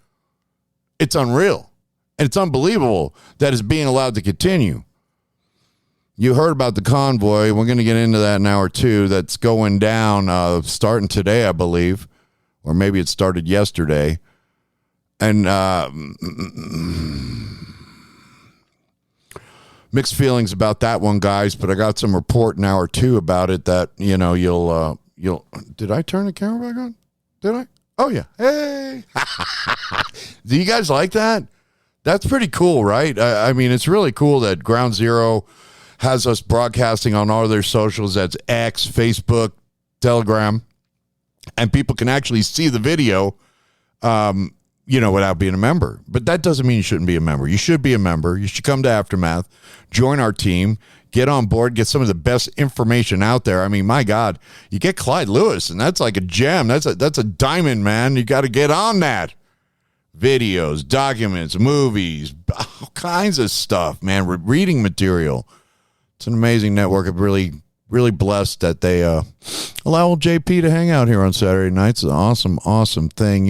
It's unreal. And it's unbelievable that it's being allowed to continue. You heard about the convoy. We're going to get into that in hour two. That's going down starting today, I believe. Or maybe it started yesterday. And mixed feelings about that one, guys. But I got some report in hour two about it that, you'll did I turn the camera back on? Did I? Oh, yeah. Hey. Do you guys like that? That's pretty cool, right? I mean, it's really cool that Ground Zero has us broadcasting on all their socials. That's X, Facebook, Telegram, and people can actually see the video, without being a member. But that doesn't mean you shouldn't be a member. You should be a member. You should come to Aftermath, join our team, get on board, get some of the best information out there. I mean, my God, you get Clyde Lewis, and that's like a gem. That's a diamond, man. You got to get on that. Videos, documents, movies, all kinds of stuff, man. Reading material. It's an amazing network. I'm really, really blessed that they allow old JP to hang out here on Saturday nights. It's an awesome, awesome thing.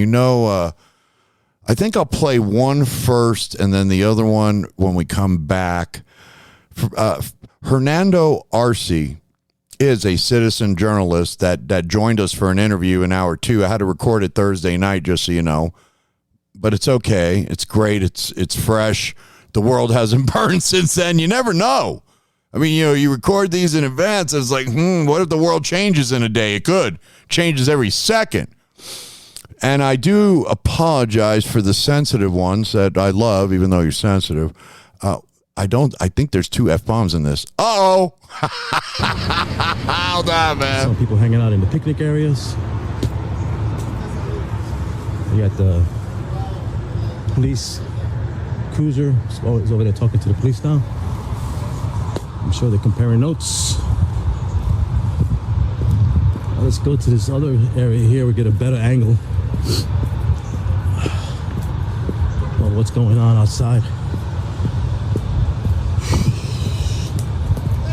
I think I'll play one first and then the other one when we come back. Hernando Arce is a citizen journalist that joined us for an interview in hour two. I had to record it Thursday night, just so you know. But it's okay. It's great. It's fresh. The world hasn't burned since then. You never know. I mean, you record these in advance. It's like, what if the world changes in a day? It could. Changes every second. And I do apologize for the sensitive ones that I love, even though you're sensitive. I think there's 2 F-bombs in this. Uh-oh. Hold on, man. Some people hanging out in the picnic areas. You got the police cruiser is over there talking to the police now. I'm sure they're comparing notes. Let's go to this other area here. We get a better angle of what's going on outside.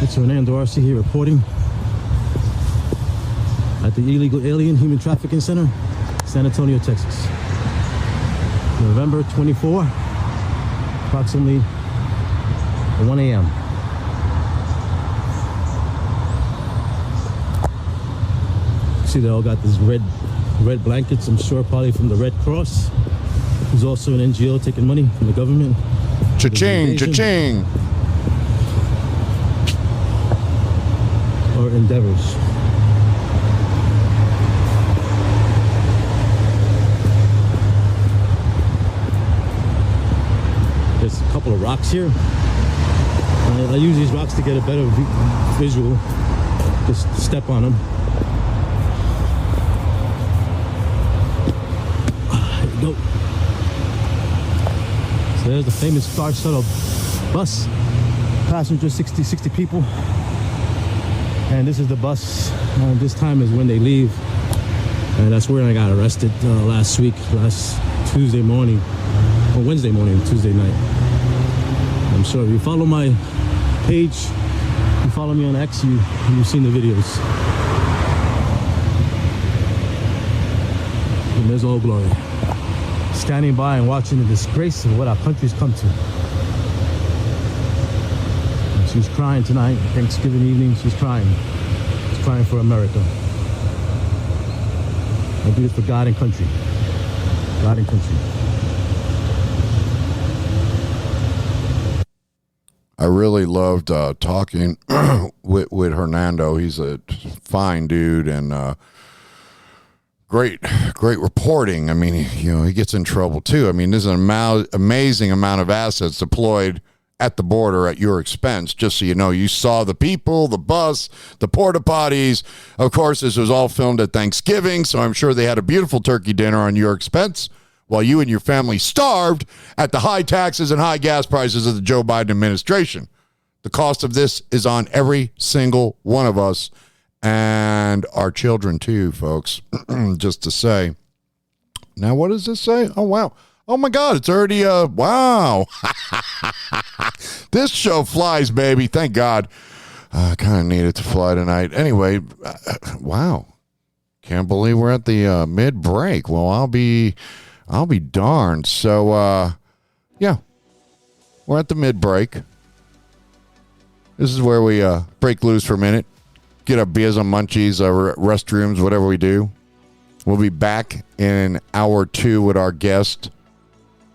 It's Hernando Arce here reporting at the Illegal Alien Human Trafficking Center, San Antonio, Texas. November 24, approximately 1 a.m. See, they all got these red blankets, I'm sure probably from the Red Cross, who's also an NGO taking money from the government. Cha-ching, cha-ching. Or endeavors. There's a couple of rocks here. I use these rocks to get a better visual. Just step on them. Go. So there's the famous Star Shuttle bus. Passengers, 60 people. And this is the bus. This time is when they leave. And that's where I got arrested last Tuesday morning. Or Wednesday morning, Tuesday night. I'm sure if you follow my page, you follow me on X, you've seen the videos. And there's Old Glory. Standing by and watching the disgrace of what our country's come to. And she's crying tonight, Thanksgiving evening, she's crying. She's crying for America. I do it for God and country. God and country. I really loved talking with Hernando. He's a fine dude and great reporting. I mean, he gets in trouble too. I mean, there's an amazing amount of assets deployed at the border at your expense. Just so you know, you saw the people, the bus, the porta potties. Of course, this was all filmed at Thanksgiving, so I'm sure they had a beautiful turkey dinner on your expense while you and your family starved at the high taxes and high gas prices of the Joe Biden administration. The cost of this is on every single one of us and our children too, folks. Just to say. Now, what does this say? Oh, wow. Oh, my God. It's already, wow. This show flies, baby. Thank God. I kind of need it to fly tonight. Anyway, wow. Can't believe we're at the mid-break. Well, I'll be darned. So, yeah, we're at the mid-break. This is where we break loose for a minute, get our beers on munchies, restrooms, whatever we do. We'll be back in hour 2 with our guest,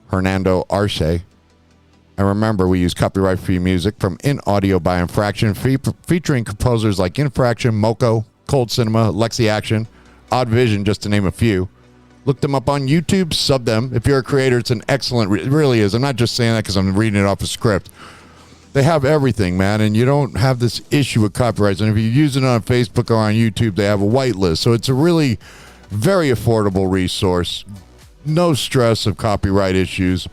Hernando Arce. And remember, we use copyright-free music from In Audio by Infraction, featuring composers like Infraction, Moko, Cold Cinema, Lexi Action, Odd Vision, just to name a few. Look them up on YouTube, sub them. If you're a creator, it's an excellent, it really is. I'm not just saying that because I'm reading it off a script. They have everything, man, and you don't have this issue with copyrights. And if you use it on Facebook or on YouTube, they have a whitelist. So it's a really very affordable resource. No stress of copyright issues.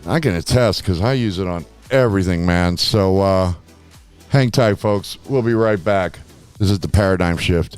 I can attest because I use it on everything, man. So hang tight, folks. We'll be right back. This is the Paradigm Shift.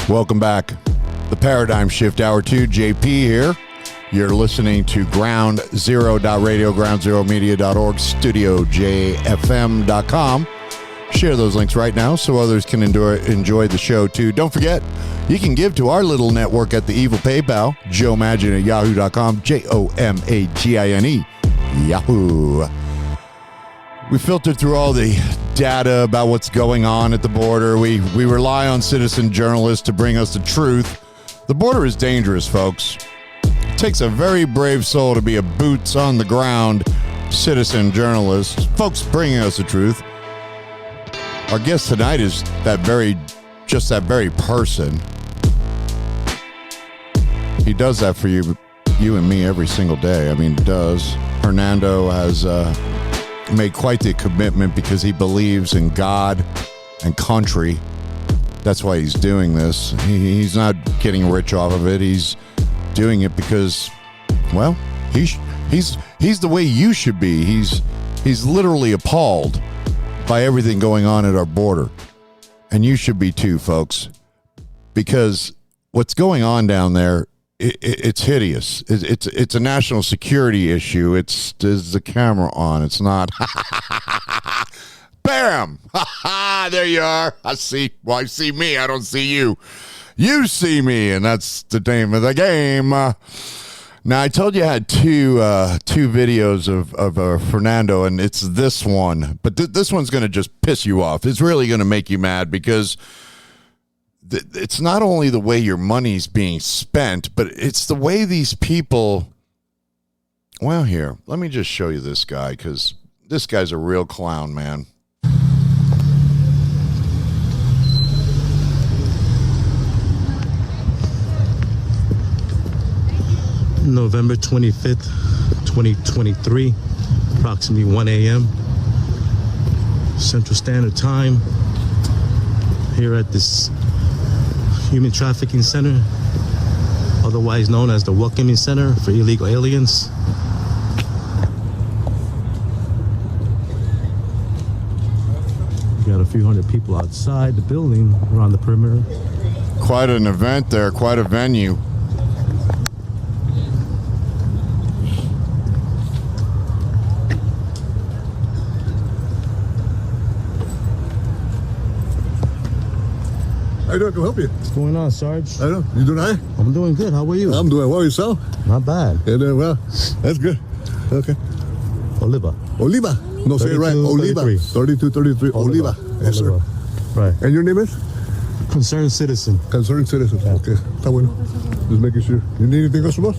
Welcome back. The Paradigm Shift, Hour 2, JP here. You're listening to Ground Zero.radio, groundzeromedia.org, studiojfm.com. Share those links right now so others can enjoy the show, too. Don't forget, you can give to our little network at the evil PayPal, joemagine at yahoo.com, JOMAGINE, Yahoo. We filtered through all the data about what's going on at the border. We rely on citizen journalists to bring us the truth. The border is dangerous, folks. It takes a very brave soul to be a boots-on-the-ground citizen journalist. Folks bringing us the truth. Our guest tonight is that very person. He does that for you and me every single day. I mean, does. Hernando has made quite the commitment because he believes in God and country. That's why he's doing this. He's not getting rich off of it. He's doing it because, well, he's the way you should be. He's literally appalled by everything going on at our border. And you should be too, folks, because what's going on down there, it's hideous. It's a national security issue. Is the camera on? It's not. Bam! There you are. I see me. I don't see you. You see me, and that's the name of the game. Now, I told you I had two videos of Fernando, and it's this one. But this one's going to just piss you off. It's really going to make you mad because it's not only the way your money's being spent, but it's the way these people... Well, here, let me just show you this guy, because this guy's a real clown, man. November 25th, 2023, approximately 1 a.m. Central Standard Time, here at this Human Trafficking Center, otherwise known as the Welcoming Center for Illegal Aliens. We got a few hundred people outside the building, around the perimeter. Quite an event there, quite a venue. How you doing? Can I help you? What's going on, Sarge? I know. You doing all right? I'm doing good. How are you? I'm doing well. Yourself? Not bad. You're doing well. That's good. Okay. Oliva. No, say it right. Oliva. 3233. Oliva. Yes, sir. Right. And your name is? Concerned Citizen. Concerned Citizen. Yeah. Okay. Está bueno. Just making sure. You need anything else from us?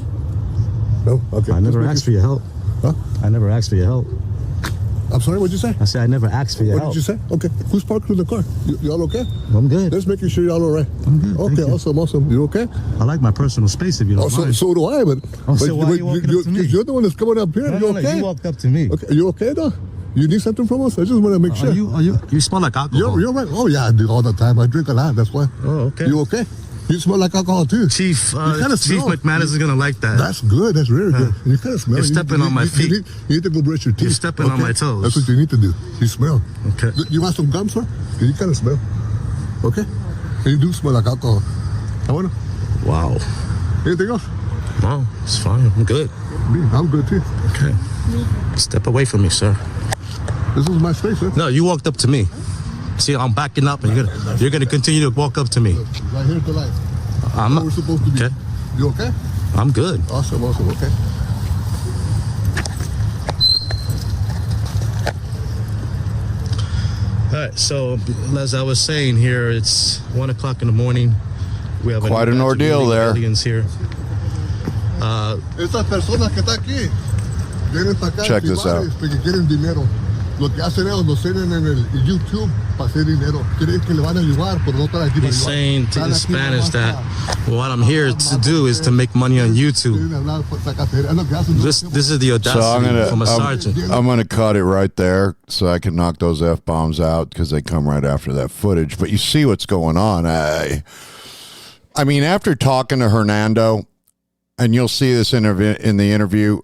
No? Okay. I never asked for your help. Huh? I never asked for your help. I'm sorry, what'd you say? I said I never asked for your help. What did you say? Okay. Who's parked in the car? Y'all okay? I'm good. Just making sure y'all all right. I'm good. Okay, awesome. You okay? I like my personal space if you don't mind. So do I, but... so why are you walking up to me? You're the one that's coming up here. No, You okay? You walked up to me. Okay, you okay though? You need something from us? I just want to make sure. You smell like alcohol. You're right. Oh yeah, I do all the time. I drink a lot, that's why. Oh, okay. You okay? You smell like alcohol too. Chief McManus is going to like that. That's good. That's very good. You kind of smell. You're stepping on my feet. You need to go brush your teeth. You're stepping on my toes. That's what you need to do. You smell. Okay. You want some gum, sir? You kind of smell. Okay. You do smell like alcohol. I want to. Wow. Anything else? No, it's fine. I'm good. I'm good too. Okay. Step away from me, sir. This is my space, sir. No, you walked up to me. See, I'm backing up, and you're gonna continue to walk up to me. Right here at the light. I'm not. We're supposed to be. Okay. You okay? I'm good. Awesome. Okay. All right. So, as I was saying here, it's 1 o'clock in the morning. We have quite an ordeal there. Aliens here. Estas personas que está aquí vienen para acá. Check this out. Porque quieren dinero. Lo que hacen ellos, nos tienen en el YouTube para hacer dinero. Creen que le van a ayudar, pero no están aquí para ayudar. He's saying to the Spanish that what I'm here to do is to make money on YouTube. This is the audacity from a sergeant. I'm going to cut it right there so I can knock those F-bombs out because they come right after that footage. But you see what's going on. I mean, after talking to Hernando, and you'll see this in the interview,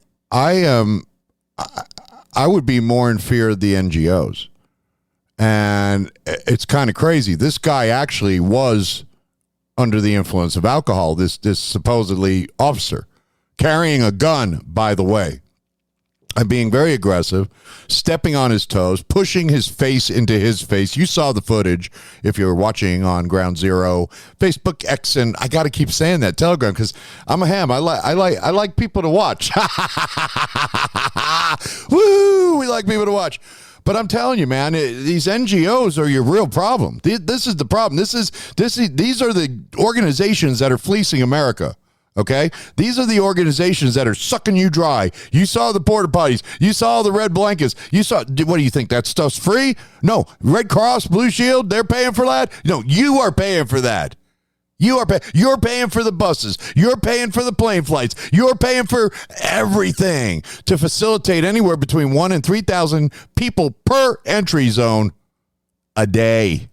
I would be more in fear of the NGOs. And it's kind of crazy. This guy actually was under the influence of alcohol, this supposedly officer, carrying a gun, by the way, and being very aggressive, stepping on his toes, pushing his face into his face. You saw the footage if you're watching on Ground Zero, Facebook, X, and I got to keep saying that, Telegram, because I'm a ham. I like people to watch. Woo! We like people to watch. But I'm telling you, man, these NGOs are your real problem. This is the problem. These are the organizations that are fleecing America. Okay? These are the organizations that are sucking you dry. You saw the porta potties. You saw the red blankets. What do you think? That stuff's free? No. Red Cross, Blue Shield, they're paying for that? No, you are paying for that. You're paying for the buses. You're paying for the plane flights. You're paying for everything to facilitate anywhere between 1,000 and 3,000 people per entry zone a day.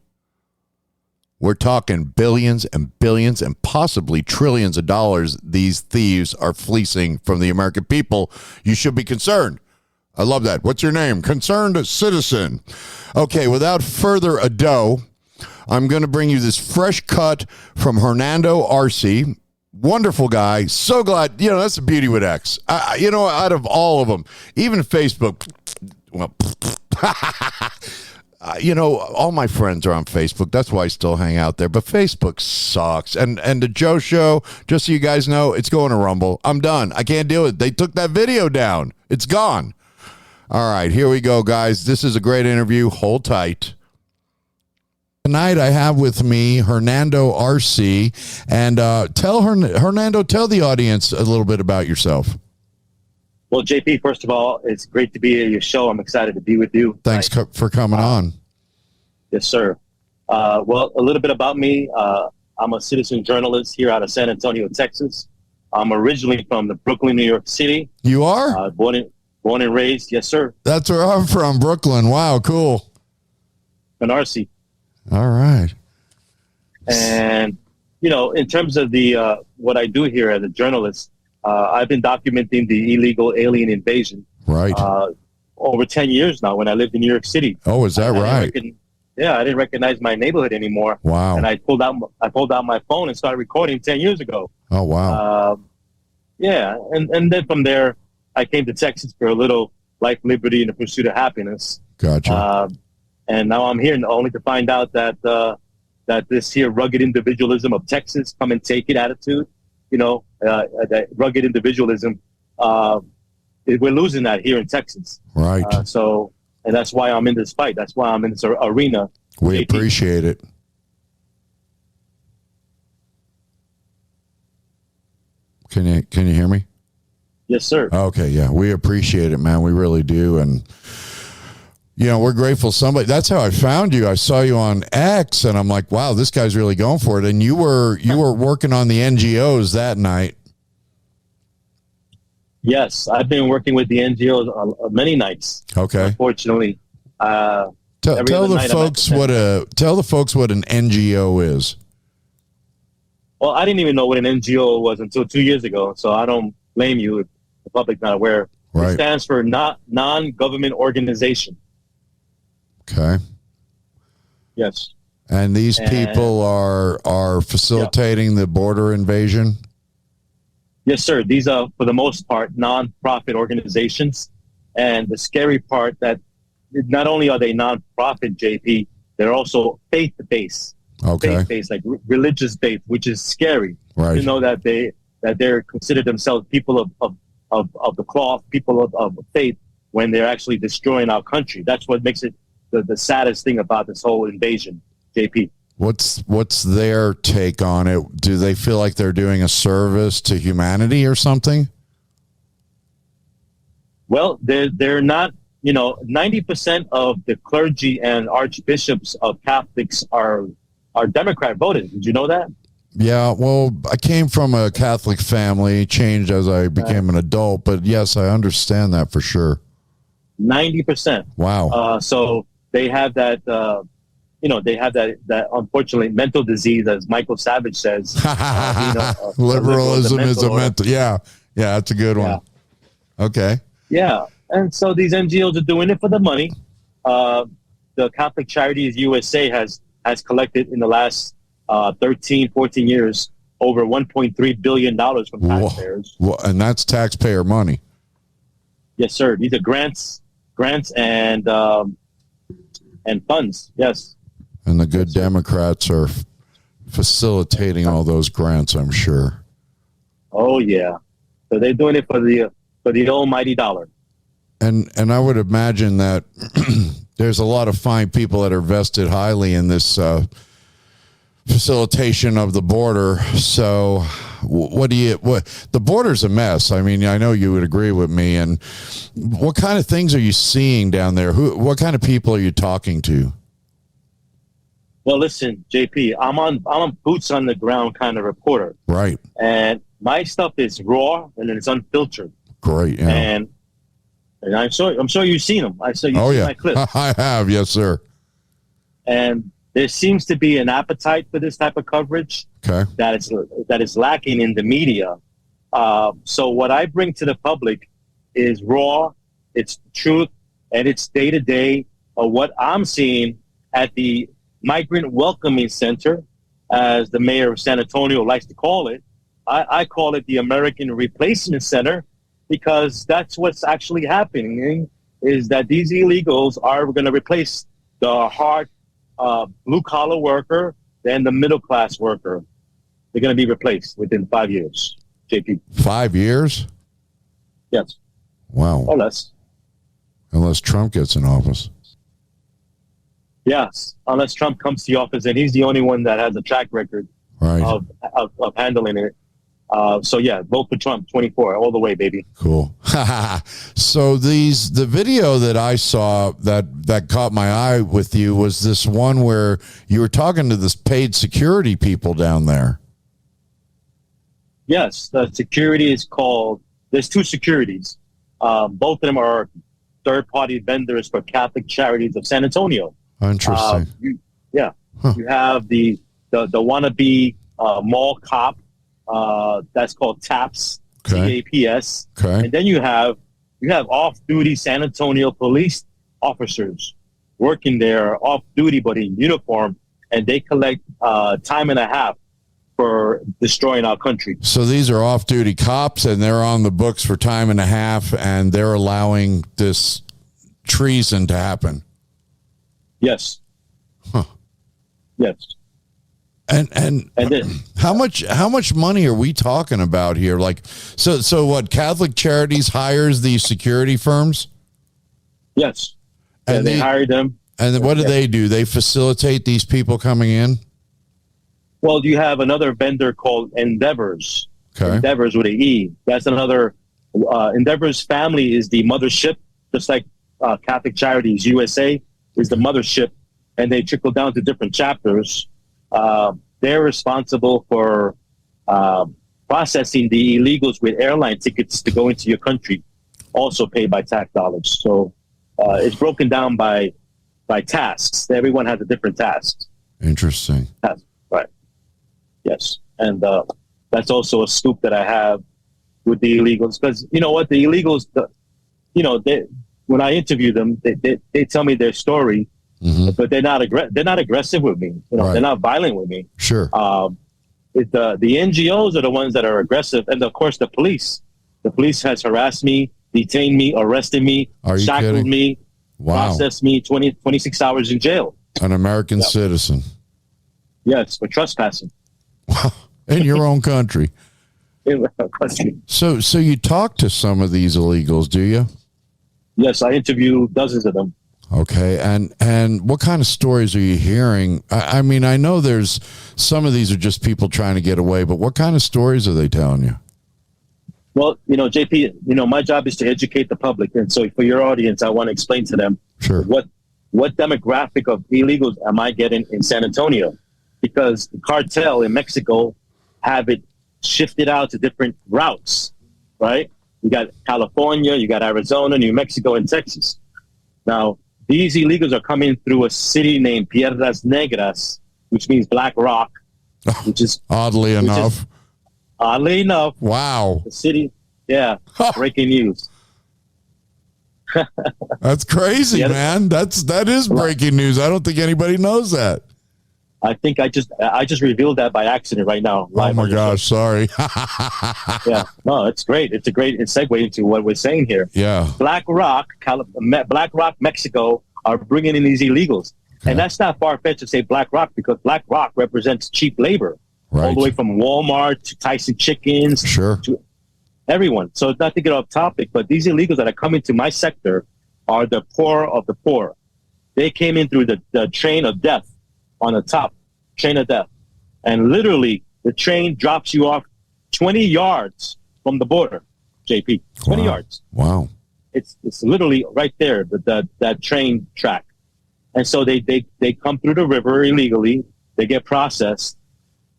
We're talking billions and billions and possibly trillions of dollars these thieves are fleecing from the American people. You should be concerned. I love that. What's your name? Concerned Citizen. Okay, without further ado, I'm going to bring you this fresh cut from Hernando Arce. Wonderful guy. So glad. That's the beauty with X. Out of all of them, even Facebook. Well, all my friends are on Facebook. That's why I still hang out there. But Facebook sucks. And the Joe Show, just so you guys know, it's going to Rumble. I'm done. I can't do it. They took that video down. It's gone. All right, here we go, guys. This is a great interview. Hold tight. Tonight I have with me Hernando Arce, and Hernando, tell the audience a little bit about yourself. Well, JP, first of all, it's great to be at your show. I'm excited to be with you. Thanks for coming on. Yes, sir. Well, a little bit about me. I'm a citizen journalist here out of San Antonio, Texas. I'm originally from the Brooklyn, New York City. You are? Born and raised. Yes, sir. That's where I'm from, Brooklyn. Wow, cool. An Arce. All right. And, in terms of the what I do here as a journalist, I've been documenting the illegal alien invasion. Right. Over 10 years now when I lived in New York City. Oh, is that right? I didn't recognize my neighborhood anymore. Wow. And I pulled out my phone and started recording 10 years ago. Oh, wow. And then from there, I came to Texas for a little life, liberty, and the pursuit of happiness. Gotcha. And now I'm here only to find out that that this here rugged individualism of Texas, come and take it attitude, that rugged individualism, we're losing that here in Texas. Right. And that's why I'm in this fight. That's why I'm in this arena. We appreciate it. Can you hear me? Yes, sir. Okay, yeah. We appreciate it, man. We really do. And we're grateful that's how I found you. I saw you on X and I'm like, wow, this guy's really going for it. And you were working on the NGOs that night. Yes, I've been working with the NGOs many nights. Okay. Unfortunately, tell the folks what an NGO is. Well, I didn't even know what an NGO was until 2 years ago, so I don't blame you if the public's not aware. Right. It stands for non-government organization. Okay. Yes. And these people are facilitating the border invasion? Yes, sir. These are, for the most part, non-profit organizations. And the scary part that not only are they non-profit, JP, they're also faith-based. Okay. Faith-based, like religious faith, which is scary. Right. To know that they're considered themselves people of the cloth, people of faith, when they're actually destroying our country. That's what makes it the saddest thing about this whole invasion, JP. What's their take on it? Do they feel like they're doing a service to humanity or something? Well, they're not. 90% of the clergy and archbishops of Catholics are Democrat voters. Did you know that? Yeah, well, I came from a Catholic family, changed as I became an adult, but yes, I understand that for sure. 90%. Wow. So they have that, they have that unfortunately mental disease, as Michael Savage says. Liberalism is a mental. Yeah, that's a good one. Okay. Yeah, and so these NGOs are doing it for the money. The Catholic Charities USA has collected in the last 13, 14 years, over $1.3 billion from taxpayers. And that's taxpayer money. Yes, sir. These are grants and funds. Yes. And the good Democrats are facilitating all those grants, I'm sure. Oh yeah. So they're doing it for the almighty dollar. And I would imagine that there's a lot of fine people that are vested highly in this facilitation of the border. So what the border's a mess. I mean, I know you would agree with me. And what kind of things are you seeing down there? What kind of people are you talking to? Well, listen, JP, I'm a boots on the ground kind of reporter. Right. And my stuff is raw and it's unfiltered. Great. Yeah. And I'm sure you've seen them. I saw you see my clips. I have, yes, sir. And there seems to be an appetite for this type of coverage that is lacking in the media. So what I bring to the public is raw, it's truth, and it's day-to-day of what I'm seeing at the Migrant Welcoming Center, as the mayor of San Antonio likes to call it. I call it the American Replacement Center, because that's what's actually happening, is that these illegals are going to replace the hard blue-collar worker and the middle-class worker. They're going to be replaced within 5 years, JP. 5 years? Yes. Wow. Or less. Unless Trump gets in office. Yes, unless Trump comes to the office, and he's the only one that has a track record of handling it. So yeah, vote for Trump 24 all the way, baby. Cool. So the video that I saw that caught my eye with you was this one where you were talking to this paid security people down there. Yes, the security is called. There's two securities. Both of them are third-party vendors for Catholic Charities of San Antonio. Interesting. You have the wannabe mall cop. That's called TAPS, TAPS. Okay. And then you have off-duty San Antonio police officers working there off-duty but in uniform, and they collect time and a half for destroying our country. So these are off-duty cops, and they're on the books for time and a half, and they're allowing this treason to happen. Yes. Huh. Yes. And how much money are we talking about here? Like, so what? Catholic Charities hires these security firms? Yes. And they hire them. And then what do they do? They facilitate these people coming in? Well, you have another vendor called Endeavors. Okay. Endeavors with an E. That's another. Endeavors family is the mothership, just like Catholic Charities USA is the mothership, and they trickle down to different chapters. They're responsible for processing the illegals with airline tickets to go into your country, also paid by tax dollars. So it's broken down by tasks. Everyone has a different task. Interesting. Right. Yes. And that's also a scoop that I have with the illegals, because you know what, the illegals, when I interview them, they tell me their story. Mm-hmm. But they're not aggressive with me. They're not violent with me. Sure. The NGOs are the ones that are aggressive, and of course the police. The police has harassed me, detained me, arrested me, shackled me, processed me 26 hours in jail. An American citizen. Yes, for trespassing. Wow. In your own country. So you talk to some of these illegals, do you? Yes, I interview dozens of them. Okay, and what kind of stories are you hearing? I mean, I know there's some of these are just people trying to get away, but what kind of stories are they telling you? Well, JP, my job is to educate the public, and so for your audience, I want to explain to them what demographic of illegals am I getting in San Antonio, because the cartel in Mexico have it shifted out to different routes, right? You got California, you got Arizona, New Mexico, and Texas. Now, these illegals are coming through a city named Piedras Negras, which means Black Rock, which is oddly enough. Wow. The city, breaking news. That's crazy, man. That is breaking news. I don't think anybody knows that. I think I just revealed that by accident right now. Oh my gosh, sorry. Yeah, no, it's great. It's a great segue into what we're saying here. Yeah. Black Rock, Mexico are bringing in these illegals. And that's not far-fetched to say Black Rock, because Black Rock represents cheap labor. Right. All the way from Walmart to Tyson Chickens. Sure. To everyone. So not to get off topic, but these illegals that are coming to my sector are the poor of the poor. They came in through the train of death on the top, train of death. And literally, the train drops you off 20 yards from the border, JP. 20 yards. Wow. It's literally right there, that train track. And so they come through the river illegally. They get processed.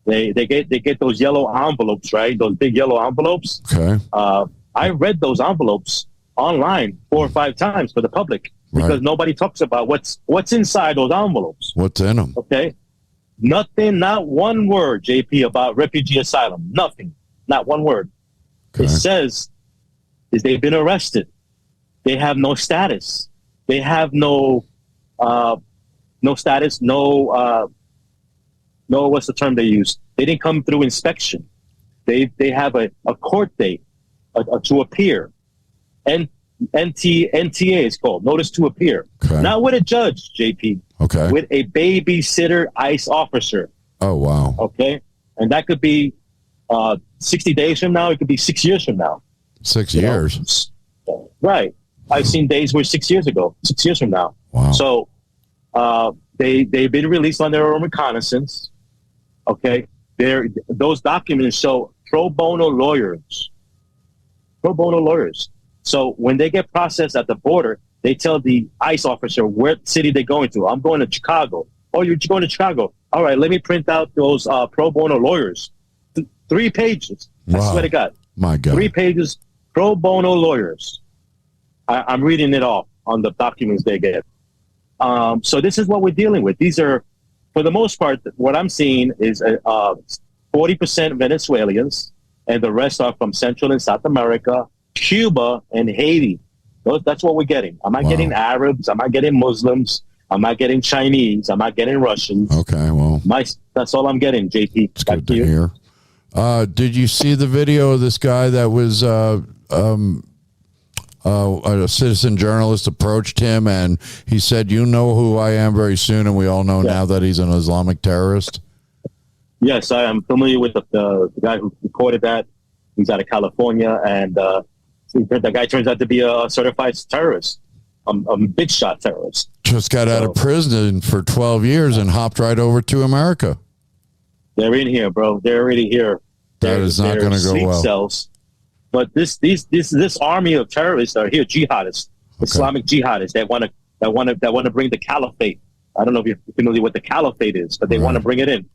They get those yellow envelopes, right? Those big yellow envelopes. Okay. I read those envelopes online 4 or 5 times for the public because nobody talks about what's inside those envelopes. What's in them? Okay. Nothing, not one word, JP, about refugee asylum. Nothing. Not one word. Okay. It says is they've been arrested. They have no status. They have no status, no, what's the term they use? They didn't come through inspection. They have a court date to appear. NTA is called, notice to appear. Okay. Not with a judge, JP. Okay. With a babysitter ICE officer. Oh, wow. Okay. And that could be 60 days from now. It could be 6 years from now. 6 years. Right. I've seen days where 6 years ago, 6 years from now. Wow. So they've been released on their own reconnaissance. Okay. Those documents show pro bono lawyers. Pro bono lawyers. So when they get processed at the border, they tell the ICE officer what city they're going to. I'm going to Chicago. Oh, you're going to Chicago. All right, let me print out those pro bono lawyers. 3 pages. I swear to God. My God. 3 pages, pro bono lawyers. I'm reading it off on the documents they get. So this is what we're dealing with. These are, for the most part, what I'm seeing is 40% Venezuelans, and the rest are from Central and South America, Cuba, and Haiti. That's what we're getting. I'm not getting Arabs. I'm not getting Muslims. I'm not getting Chinese. I'm not getting Russians. Okay, well. That's all I'm getting, JP. It's good to hear. Did you see the video of this guy that was a citizen journalist approached him and he said, "You know who I am very soon," and we all know now that he's an Islamic terrorist? Yes, I am familiar with the guy who recorded that. He's out of California, and the guy turns out to be a certified terrorist, a big shot terrorist. Just got out of prison for 12 years and hopped right over to America. They're in here, bro. They're already here. That is not going to go well. Cells. But this army of terrorists are here, jihadists, Islamic jihadists that want to bring the caliphate. I don't know if you're familiar with what the caliphate is, but they want to bring it in.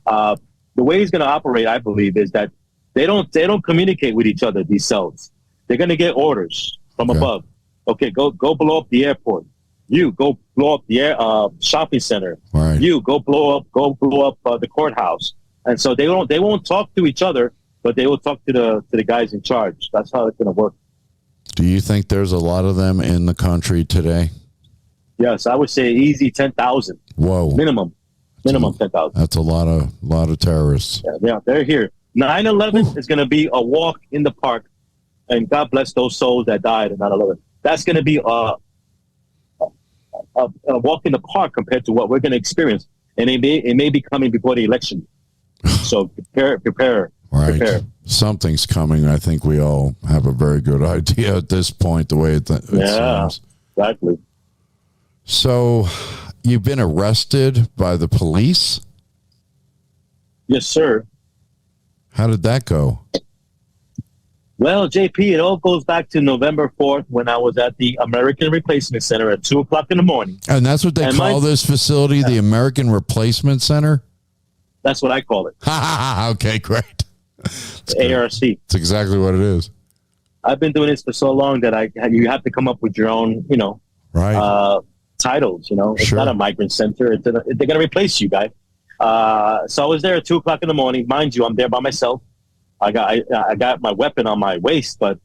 The way it's going to operate, I believe, is that they don't communicate with each other. These cells, they're going to get orders from above. Okay, go blow up the airport. You go blow up the shopping center. Right. You go blow up the courthouse. And so they won't talk to each other, but they will talk to the guys in charge. That's how it's going to work. Do you think there's a lot of them in the country today? Yes, I would say easy 10,000. Whoa. Minimum 10,000. That's a lot of terrorists. Yeah, they're here. 9/11 is going to be a walk in the park, and God bless those souls that died in 9/11. That's going to be a walk in the park compared to what we're going to experience, and it may be coming before the election. So prepare. Right. Prepare. Something's coming. I think we all have a very good idea at this point, the way it seems. Exactly. So you've been arrested by the police? Yes, sir. How did that go? Well, JP, it all goes back to November 4th when I was at the American Replacement Center at 2 o'clock in the morning. And that's what they call this facility, the American Replacement Center? That's what I call it. Okay, great. ARC. It's exactly what it is. I've been doing this for so long that you have to come up with your own, titles. It's not a migrant center. They're going to replace you, guy. So I was there at 2 o'clock in the morning. Mind you, I'm there by myself. I got my weapon on my waist, but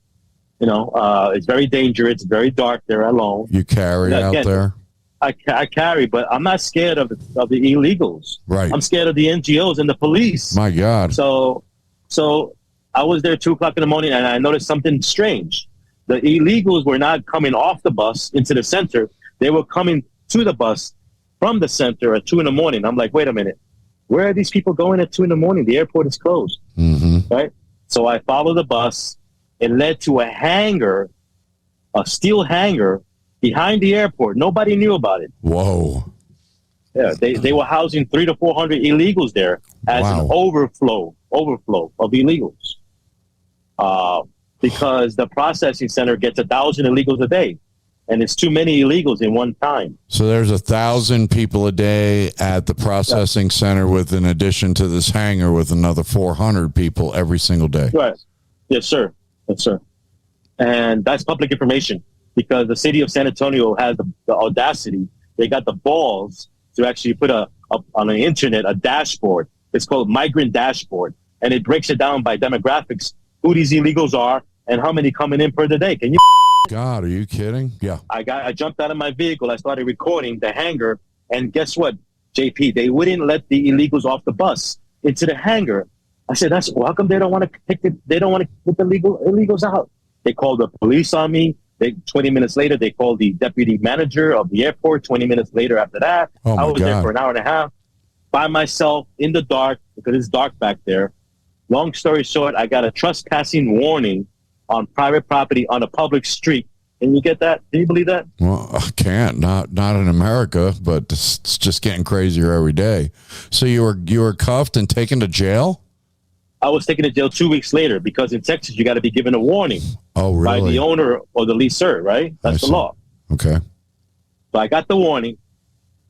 it's very dangerous. It's very dark there alone. You carry out there? I carry, but I'm not scared of the illegals. Right. I'm scared of the NGOs and the police. My God. So I was there 2:00 in the morning, and I noticed something strange. The illegals were not coming off the bus into the center. They were coming to the bus from the center at 2 in the morning. I'm like, wait a minute. Where are these people going at 2 in the morning? The airport is closed. Mm-hmm. Right? So I followed the bus. It led to a hangar, a steel hangar behind the airport. Nobody knew about it. Whoa. Yeah, they were housing 300 to 400 illegals there as an overflow of illegals. Because the processing center gets 1,000 illegals a day, and it's too many illegals in one time. So there's 1,000 people a day at the processing center, with in addition to this hangar with another 400 people every single day. Right. Yes, sir. Yes, sir. And that's public information, because the city of San Antonio has the audacity. They got the balls to actually put on the internet a dashboard. It's called Migrant Dashboard, and it breaks it down by demographics, who these illegals are, and how many coming in per day. Can you? God, are you kidding? Yeah. I jumped out of my vehicle. I started recording the hangar, and guess what, JP? They wouldn't let the illegals off the bus into the hangar. I said, how come they don't want to pick the illegals out? They called the police on me. 20 minutes later, they called the deputy manager of the airport. 20 minutes later after that, I was there for an hour and a half by myself in the dark, because it's dark back there. Long story short, I got a trespassing warning on private property on a public street. Can you get that? Can you believe that? Well, I can't. Not in America, but it's just getting crazier every day. So you were cuffed and taken to jail? I was taken to jail 2 weeks later, because in Texas, you got to be given a warning by the owner or the leaser, right? That's the law. Okay. So I got the warning.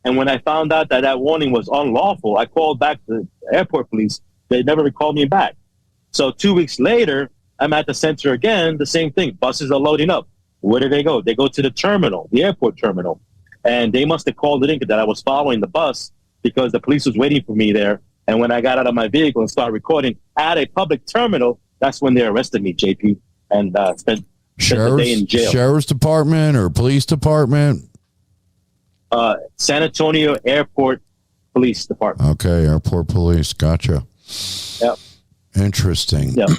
And when I found out that warning was unlawful, I called back the airport police. They never called me back. So 2 weeks later, I'm at the center again, the same thing. Buses are loading up. Where do they go? They go to the terminal, the airport terminal. And they must have called it in that I was following the bus, because the police was waiting for me there. And when I got out of my vehicle and started recording at a public terminal, that's when they arrested me, JP, and spent the day in jail. Sheriff's Department or Police Department? San Antonio Airport Police Department. Okay, Airport Police. Gotcha. Yep. Interesting. Yep.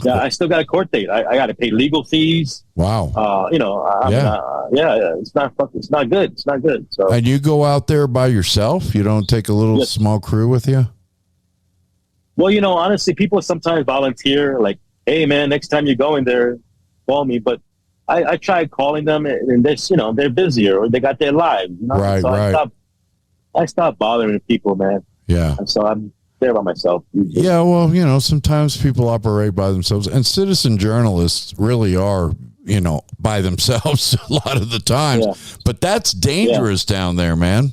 Yeah, I still got a court date. I got to pay legal fees. Wow. It's not good. It's not good. So. And you go out there by yourself? You don't take a little small crew with you? Well, honestly, people sometimes volunteer, like, hey, man, next time you're going there, call me. But I tried calling them, and they're busier, or they got their lives. Right, so right. I stopped bothering people, man. Yeah. And so I'm there by myself. Usually. Yeah, well, sometimes people operate by themselves, and citizen journalists really are, by themselves a lot of the times. Yeah. But that's dangerous down there, man.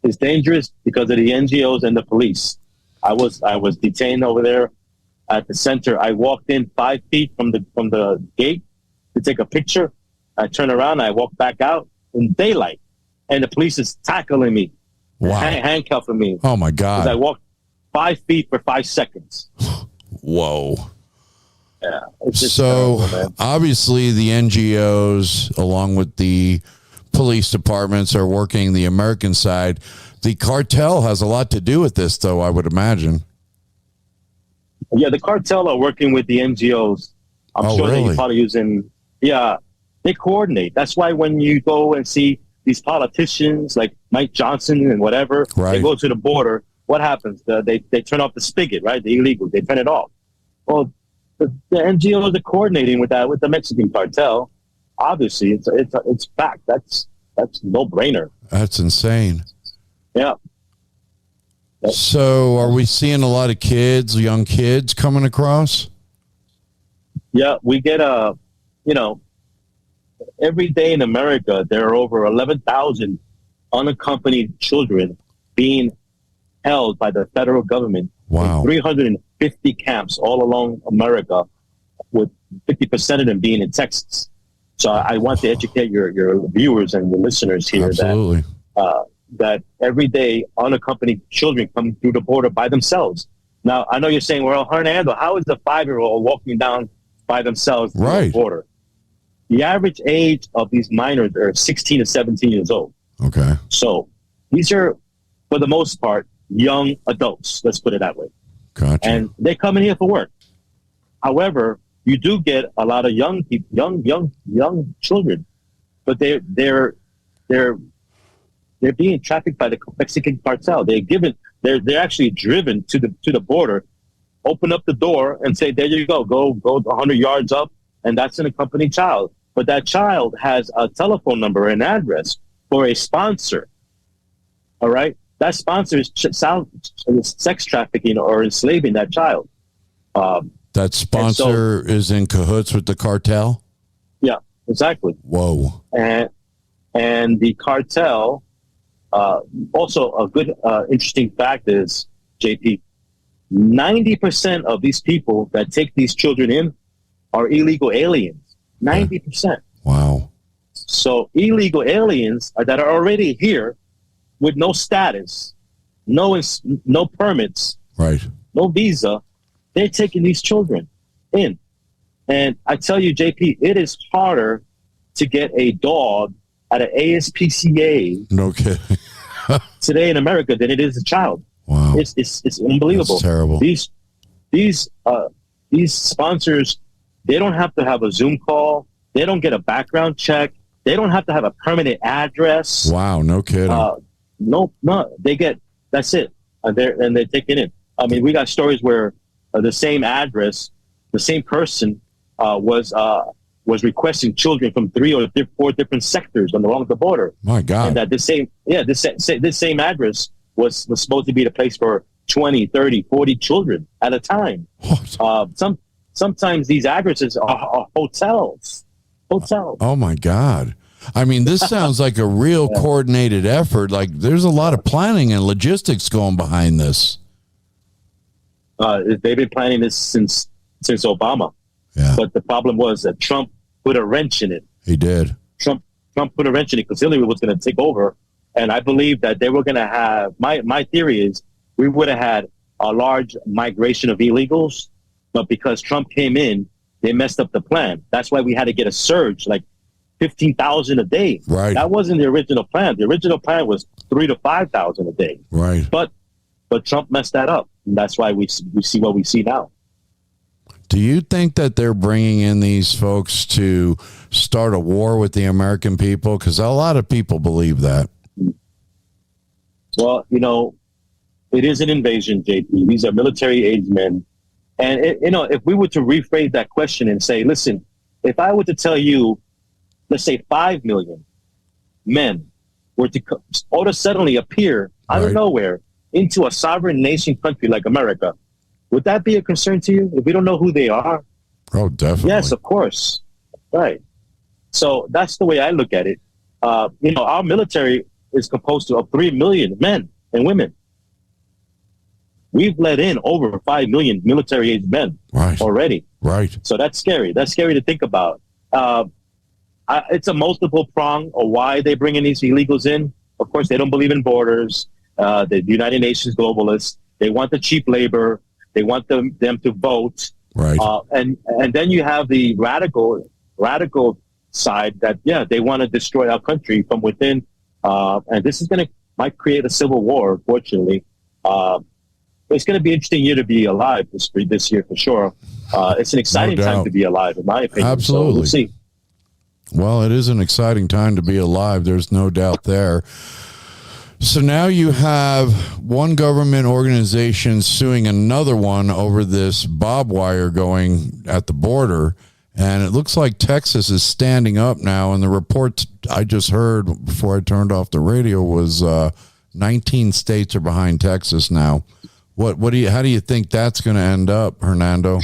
It's dangerous because of the NGOs and the police. I was detained over there at the center. I walked in 5 feet from the gate to take a picture. I turn around, I walk back out in daylight, and the police is tackling me, handcuffing me. Oh my God! I walked 5 feet for 5 seconds. Whoa. Yeah. It's just so terrible, man. Obviously the NGOs, along with the police departments, are working the American side. The cartel has a lot to do with this, though, I would imagine. Yeah, the cartel are working with the NGOs. I'm sure really? they're probably using, they coordinate. That's why when you go and see these politicians like Mike Johnson and whatever, they go to the border, what happens? They turn off the spigot, right? The illegals, they turn it off. Well, the NGOs are coordinating with that, with the Mexican cartel. Obviously, it's fact. That's no brainer. That's insane. Yeah. So are we seeing a lot of young kids coming across? Yeah, we get every day in America, there are over 11,000 unaccompanied children being held by the federal government. Wow. In 350 camps all along America, with 50% of them being in Texas. So I want to educate your viewers and your listeners here Absolutely. that every day unaccompanied children come through the border by themselves. Now, I know you're saying, well, Hernando, how is a 5-year-old walking down by themselves through the border? The average age of these minors are 16 to 17 years old. Okay. So these are, for the most part, young adults. Let's put it that way. Gotcha. And they come in here for work. However, you do get a lot of young people, young children, but they're being trafficked by the Mexican cartel. They're actually driven to the border, open up the door and say, there you go 100 yards up, and that's an accompanied child. But that child has a telephone number and address for a sponsor. All right? That sponsor is sex trafficking or enslaving that child. That sponsor is in cahoots with the cartel? Yeah, exactly. Whoa. And the cartel, also a good, interesting fact is, JP, 90% of these people that take these children in are illegal aliens. 90%. Wow. So illegal aliens that are already here with no status, no permits, right, no visa, they're taking these children in. And I tell you, JP, it is harder to get a dog at an ASPCA no kidding. today in America than it is a child. Wow. It's unbelievable. That's terrible. These sponsors, they don't have to have a Zoom call. They don't get a background check. They don't have to have a permanent address. Wow, no kidding. No, they get, that's it. And they're taking it. I mean, we got stories where the same address, the same person was requesting children from 3 or 4 different sectors along the border. My God. And that this same address was supposed to be the place for 20, 30, 40 children at a time. Sometimes these addresses are hotels. Oh my God. I mean, this sounds like a real coordinated effort. Like there's a lot of planning and logistics going behind this. They've been planning this since Obama. Yeah. But the problem was that Trump put a wrench in it. He did. Trump put a wrench in it because Hillary was going to take over. And I believe that they were going to have, my theory is we would have had a large migration of illegals, but because Trump came in, they messed up the plan. That's why we had to get a surge, like 15,000 a day. Right. That wasn't the original plan. The original plan was 3,000 to 5,000 a day. Right. But Trump messed that up. And that's why we see what we see now. Do you think that they're bringing in these folks to start a war with the American people? Because a lot of people believe that. Well, it is an invasion, JP. These are military-aged men. And, if we were to rephrase that question and say, listen, if I were to tell you, let's say 5 million men were to all of a suddenly appear out of nowhere into a sovereign nation country like America, would that be a concern to you if we don't know who they are? Oh, definitely. Yes, of course. Right. So that's the way I look at it. Our military is composed of 3 million men and women. We've let in over 5 million military-aged men already. Right. So that's scary. That's scary to think about. It's a multiple prong of why they bring in these illegals in. Of course, they don't believe in borders. The United Nations globalists. They want the cheap labor. They want them to vote. Right. And then you have the radical side that, they want to destroy our country from within. And this is might create a civil war, unfortunately. It's going to be an interesting year to be alive this year for sure. It's an exciting time to be alive, in my opinion. Absolutely. So we'll see. Well, it is an exciting time to be alive. There's no doubt there. So now you have one government organization suing another one over this barbed wire going at the border. And it looks like Texas is standing up now. And the report I just heard before I turned off the radio was 19 states are behind Texas now. How do you think that's going to end up, Hernando?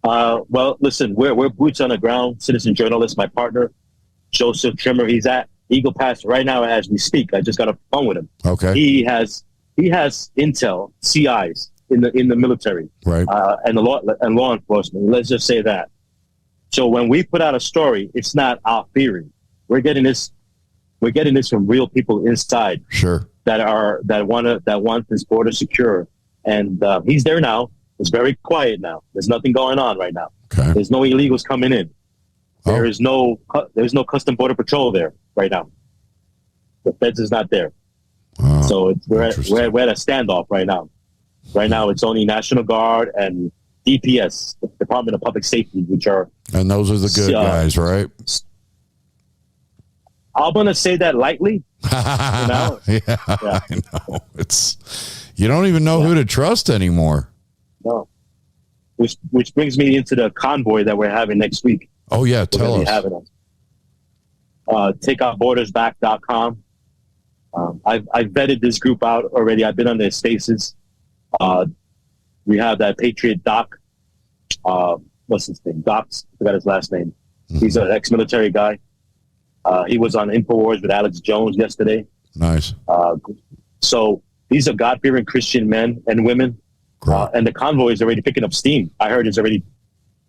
Well, listen, we're boots on the ground, citizen journalist. My partner, Joseph Trimmer, he's at Eagle Pass right now as we speak. I just got a phone with him. Okay. He has intel, CIs in the military, right, and law enforcement. Let's just say that. So when we put out a story, it's not our theory. We're getting this from real people inside. Sure. That want this border secure, and he's there now. It's very quiet now. There's nothing going on right now. Okay. There's no illegals coming in. There's no custom border patrol there right now. The feds is not there. So we're at a standoff right now. Right now, it's only National Guard and DPS, the Department of Public Safety, which are... And those are the good guys, right? I'm going to say that lightly. Yeah, I know. You don't even know who to trust anymore. No. Which brings me into the convoy that we're having next week. Oh, yeah, tell us. TakeOutBordersBack.com. I've vetted this group out already. I've been on their spaces. We have that Patriot Doc. What's his name? Docs. I forgot his last name. He's an ex-military guy. He was on InfoWars with Alex Jones yesterday. Nice. So these are God-fearing Christian men and women. And the convoy is already picking up steam. I heard it's already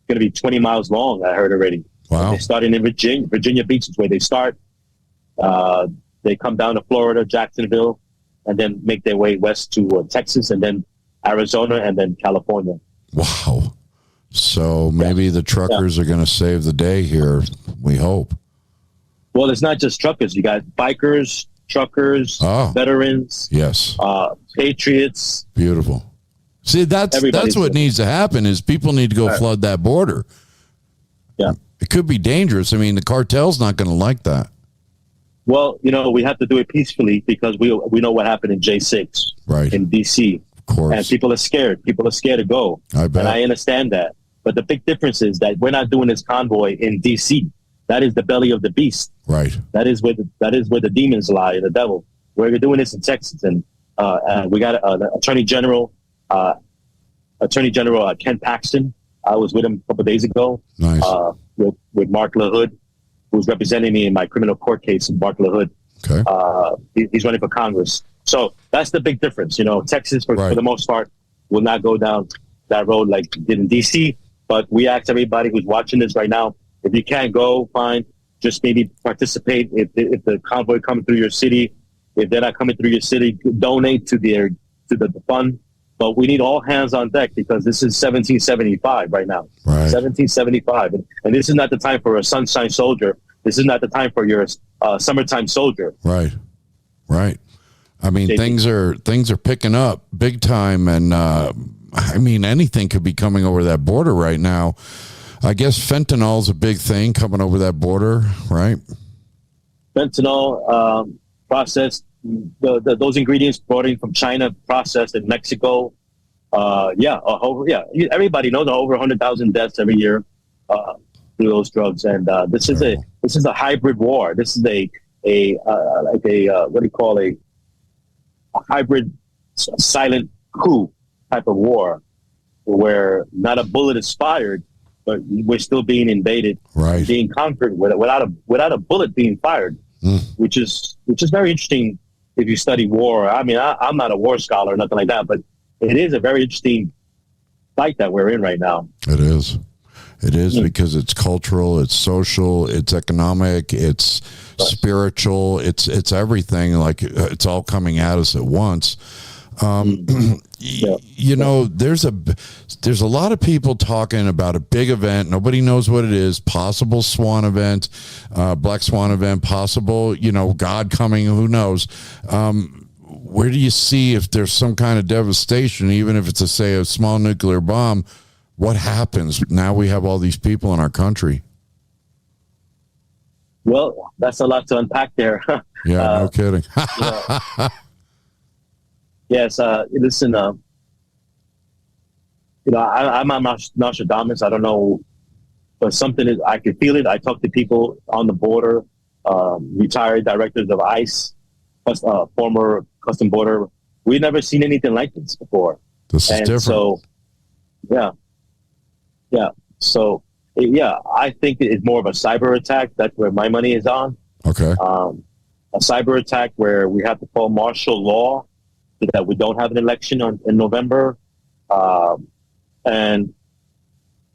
going to be 20 miles long. I heard already. Wow. They're starting in Virginia Beach is where they start. They come down to Florida, Jacksonville, and then make their way west to Texas, and then Arizona, and then California. Wow. So maybe the truckers are going to save the day here. We hope. Well, it's not just truckers. You got bikers, truckers, veterans. Yes. Patriots. Beautiful. See, that's what needs to happen is people need to go flood that border. Yeah. It could be dangerous. I mean, the cartel's not going to like that. Well, we have to do it peacefully because we know what happened in J6 in D.C. Of course. And people are scared. People are scared to go. I bet. And I understand that. But the big difference is that we're not doing this convoy in D.C. That is the belly of the beast. Right. That is where the demons lie, the devil. We're doing this in Texas. And we got Attorney General Ken Paxton. I was with him a couple of days ago. Nice. With Mark LaHood, who's representing me in my criminal court case. Mark LaHood. Okay. He's running for Congress. So that's the big difference. Texas, for the most part, will not go down that road like it did in D.C. But we ask everybody who's watching this right now, if you can't go, fine. Just maybe participate. If the convoy comes through your city, if they're not coming through your city, donate to the fund. But we need all hands on deck because this is 1775 right now. Right. 1775. And this is not the time for a sunshine soldier. This is not the time for your summertime soldier. Right. Right. I mean, things are picking up big time. And I mean, anything could be coming over that border right now. I guess fentanyl's a big thing coming over that border, right? Fentanyl, processed. Those ingredients brought in from China, processed in Mexico. Everybody knows over 100,000 deaths every year through those drugs, and this is a hybrid war. This is a hybrid silent coup type of war, where not a bullet is fired, but we're still being invaded, being conquered without a bullet being fired, which is very interesting. If you study war, I mean, I'm not a war scholar or nothing like that, but it is a very interesting fight that we're in right now. It is. It is because it's cultural, it's social, it's economic, it's spiritual, it's everything. Like it's all coming at us at once. There's a lot of people talking about a big event. Nobody knows what it is. Possible swan event, black swan event, possible, God coming, who knows? Where do you see if there's some kind of devastation, even if it's a small nuclear bomb, what happens? Now we have all these people in our country. Well, that's a lot to unpack there. Yeah, no kidding. Yes, listen, I'm Nostradamus. I don't know, but something is, I can feel it. I talk to people on the border, retired directors of ICE, former custom border. We've never seen anything like this before. This is different. So, I think it's more of a cyber attack. That's where my money is on. Okay. A cyber attack where we have to call martial law so that we don't have an election in November. And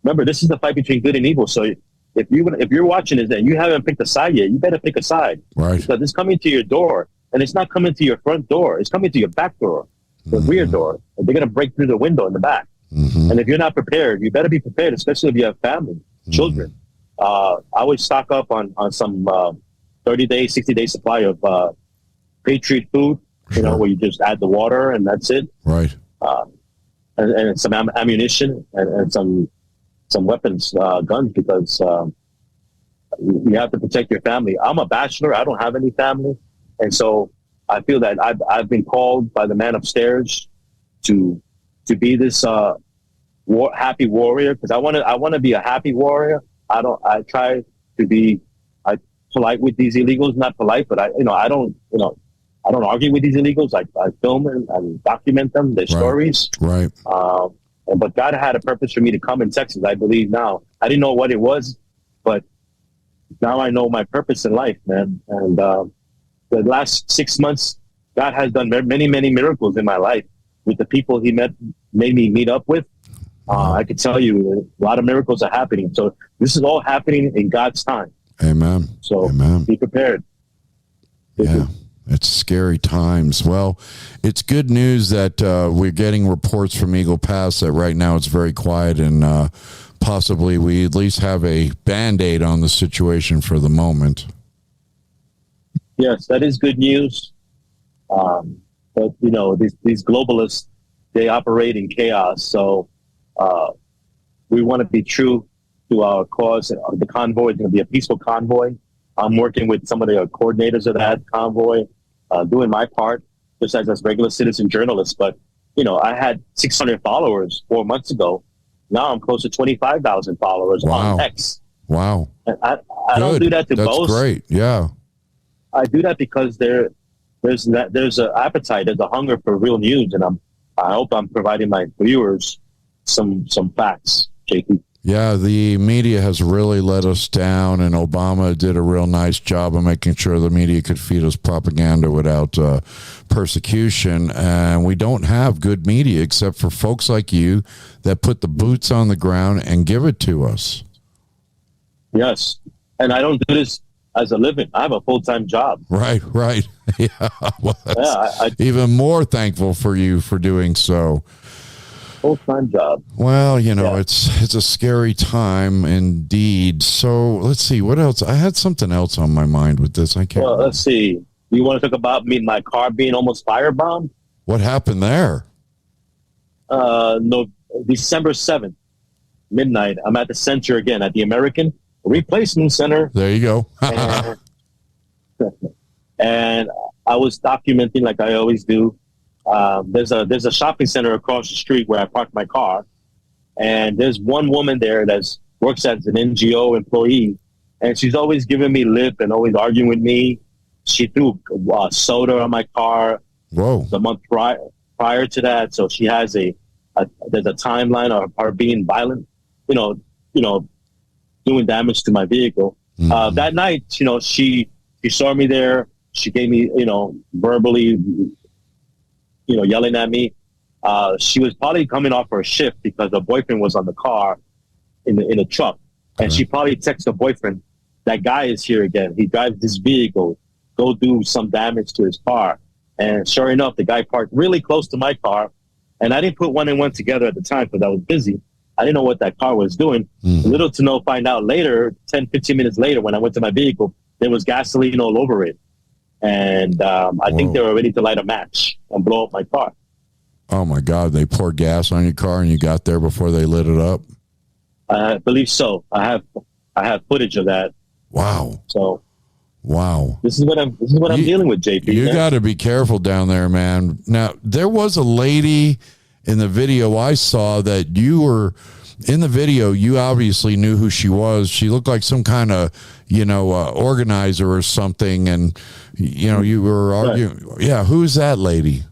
remember, this is the fight between good and evil. So if you're watching this and you haven't picked a side yet, you better pick a side. Right. Because it's coming to your door, and it's not coming to your front door. It's coming to your back door, the rear door. And they're going to break through the window in the back. And if you're not prepared, you better be prepared, especially if you have family, children. I always stock up on some 30-day, 60-day supply of Patriot food, where you just add the water and that's it. Right. And some ammunition and some weapons, guns, because you have to protect your family. I'm a bachelor. I don't have any family. And so I feel that I've been called by the man upstairs to be this happy warrior, because I want to be a happy warrior. I try to be polite with these illegals, not polite, but I don't argue with these illegals. I film and document them, their stories. Right. But God had a purpose for me to come in Texas. I believe now. I didn't know what it was, but now I know my purpose in life, man. And the last 6 months, God has done many, many miracles in my life with the people He made me meet up with. I can tell you a lot of miracles are happening. So this is all happening in God's time. Amen. So be prepared. Yeah. It's scary times. Well, it's good news that we're getting reports from Eagle Pass that right now it's very quiet, and possibly we at least have a Band-Aid on the situation for the moment. Yes, that is good news. But, these globalists, they operate in chaos. So we want to be true to our cause. The convoy is going to be a peaceful convoy. I'm working with some of the coordinators of that convoy, doing my part, just as a regular citizen journalist. But, I had 600 followers 4 months ago. Now I'm close to 25,000 followers on X. Wow. And I don't do that to boast. That's great. Yeah. I do that because there's an appetite, there's a hunger for real news, and I hope I'm providing my viewers some facts, JP. Yeah, the media has really let us down, and Obama did a real nice job of making sure the media could feed us propaganda without persecution. And we don't have good media except for folks like you that put the boots on the ground and give it to us. Yes, and I don't do this as a living. I have a full-time job. Right. Yeah, well, that's even more thankful for you for doing so. Full-time job. Well, it's a scary time indeed. So let's see, what else? I had something else on my mind with this. I can't. Well, let's see. You want to talk about my car being almost firebombed? What happened there? No, December 7th, midnight. I'm at the center again, at the American Replacement Center. There you go. And I was documenting like I always do. There's a shopping center across the street where I parked my car, and there's one woman there that works as an NGO employee, and she's always giving me lip and always arguing with me. She threw soda on my car. Whoa! The month prior to that, so she has there's a timeline of her being violent, doing damage to my vehicle. Mm-hmm. That night, she saw me there. She gave me, verbally, yelling at me. She was probably coming off her shift because her boyfriend was on the car in the truck. And she probably texted her boyfriend, that guy is here again. He drives this vehicle. Go do some damage to his car. And sure enough, the guy parked really close to my car. And I didn't put one and one together at the time because I was busy. I didn't know what that car was doing. Little to no, find out later, 10, 15 minutes later, when I went to my vehicle, there was gasoline all over it. And I think they were ready to light a match and blow up my car. Oh, my God. They poured gas on your car and you got there before they lit it up? I believe so. I have footage of that. Wow. So. Wow. This is what I'm dealing with, JP. You got to be careful down there, man. Now, there was a lady in the video I saw that you were in the video. You obviously knew who she was. She looked like some kind of, organizer or something. And, you were arguing. Right. Yeah. Who's that lady?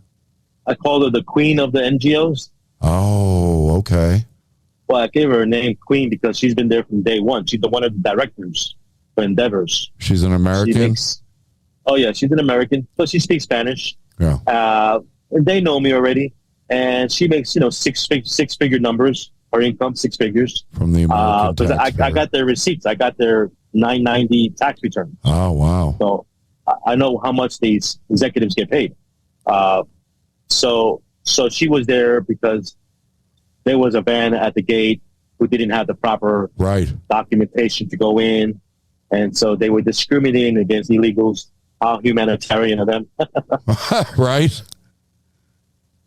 I called her the queen of the NGOs. Oh, okay. Well, I gave her a name, Queen, because she's been there from day one. She's one of the directors for Endeavors. She's an American? She's an American. So she speaks Spanish. Yeah. They know me already. And she makes, six-figure numbers. Her income, 6 figures. From the American taxpayer. I got their receipts. I got their 990 tax return. Oh, wow. So I know how much these executives get paid. So she was there because there was a van at the gate who didn't have the proper documentation to go in. And so they were discriminating against illegals. How humanitarian of them. Right.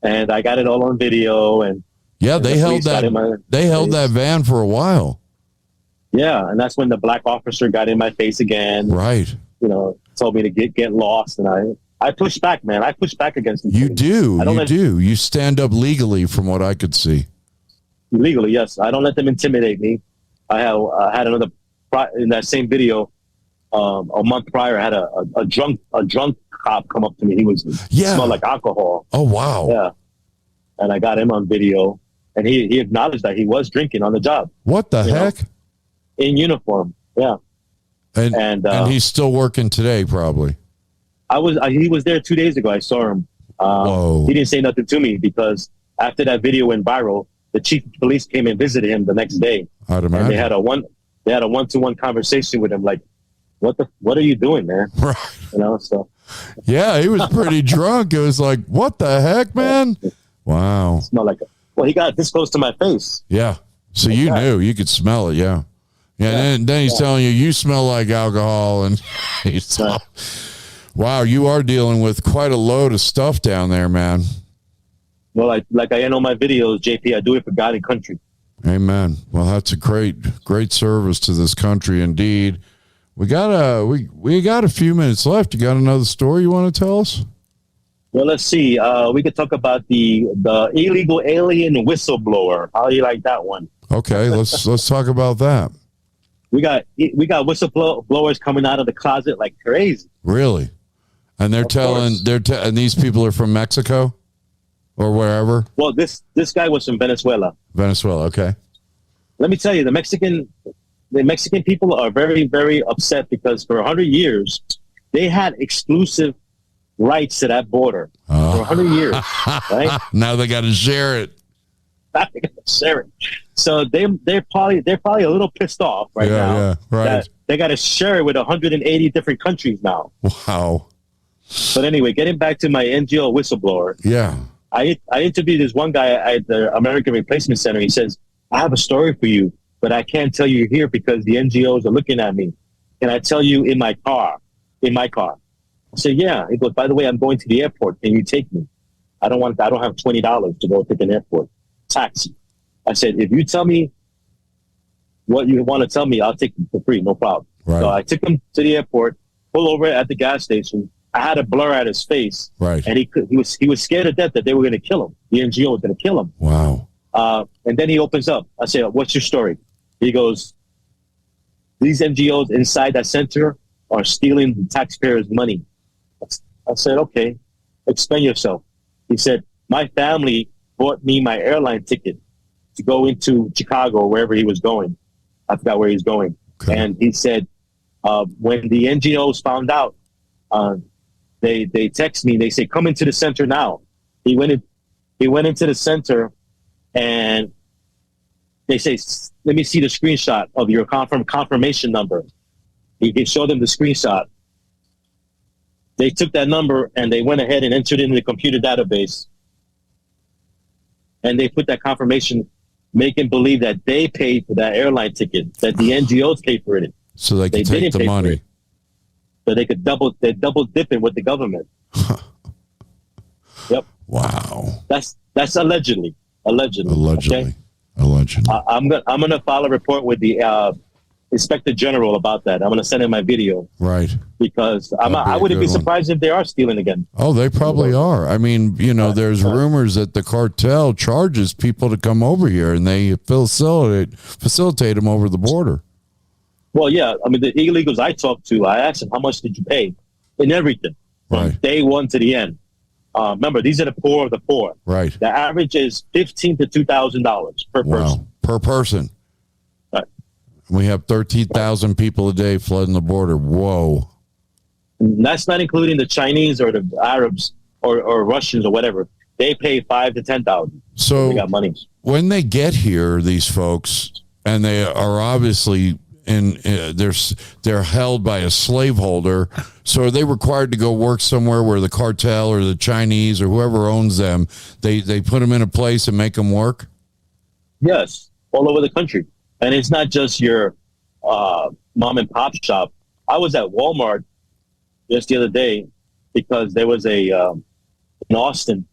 And I got it all on video. And yeah, they held that van for a while. Yeah, and that's when the black officer got in my face again. Right. You know, told me to get lost, and I pushed back, man. I pushed back against them. You do. You stand up legally, from what I could see. Legally, yes. I don't let them intimidate me. I had another in that same video. A month prior, I had a drunk cop come up to me. He smelled like alcohol. Oh wow. Yeah, and I got him on video, and he acknowledged that he was drinking on the job. What the heck? In uniform, yeah. And he's still working today, probably. He was there 2 days ago. I saw him. He didn't say nothing to me because after that video went viral, the chief of police came and visited him the next day. I'd imagine. And they had a one-to-one conversation with him, like, what are you doing, man? Right. You know, so. Yeah, he was pretty drunk. It was like, what the heck, man? Wow. Smelled like he got this close to my face. Yeah. So you knew, you could smell it. Yeah. Yeah. And then he's telling you smell like alcohol, and wow, you are dealing with quite a load of stuff down there, man. Well, like I end all my videos, JP, I do it for God and country. Amen. Well, that's a great service to this country, indeed. We got a few minutes left. You got another story you want to tell us? Well, let's see. We could talk about the illegal alien whistleblower. How do you like that one? Okay, let's talk about that. We got whistleblowers coming out of the closet like crazy. Really? And they're and these people are from Mexico or wherever? Well, this guy was from Venezuela. Venezuela, okay. Let me tell you, the Mexican people are very, very upset because for 100 years, they had exclusive rights to that border for 100 years, right? Now they got to share it. So they're probably a little pissed off now. Yeah, right. That they got to share it with 180 different countries now. Wow. But anyway, getting back to my NGO whistleblower. Yeah. I interviewed this one guy at the American Replacement Center. He says, I have a story for you, but I can't tell you here because the NGOs are looking at me. Can I tell you in my car? I said, yeah. He goes, by the way, I'm going to the airport. Can you take me? I don't have $20 to go to an airport. Taxi. I said, if you tell me what you want to tell me, I'll take you for free. No problem. Right. So I took him to the airport, pull over at the gas station. I had a blur at his face. Right. And he was scared to death that they were going to kill him. The NGO was going to kill him. Wow. And then he opens up. I say, what's your story? He goes, these NGOs inside that center are stealing the taxpayers' money. I said, okay, explain yourself. He said, my family bought me my airline ticket to go into Chicago or wherever he was going. I forgot where he's going. Okay. And he said, when the NGOs found out, they text me. They say, come into the center now. He went into the center, and they say, let me see the screenshot of your confirmation number. He can show them the screenshot. They took that number and they went ahead and entered it in the computer database. And they put that confirmation, making believe that they paid for that airline ticket, that the NGOs paid for it. So they could take the money. So they could double dip it with the government. Yep. Wow. That's allegedly. Okay? Allegedly. I'm gonna file a report with the Inspector General about that. I'm gonna send in my video. Right. Because I wouldn't be surprised if they are stealing again. Oh, they probably are. I mean, there's rumors that the cartel charges people to come over here, and they facilitate them over the border. Well, yeah. I mean, the illegals I talked to, I asked them, how much did you pay? In everything. From day one to the end. Remember, these are the poor of the poor. Right. The average is $1,500 to $2,000 per person. Per person. Right. We have 13,000 people a day flooding the border. Whoa. And that's not including the Chinese or the Arabs or Russians or whatever. They pay $5,000 to $10,000. So they got money. When they get here, these folks, and they are obviously they're held by a slaveholder. So are they required to go work somewhere where the cartel or the Chinese or whoever owns them, they put them in a place and make them work? Yes. all over the country. And it's not just your mom and pop shop. I was at Walmart just the other day because there was in Austin,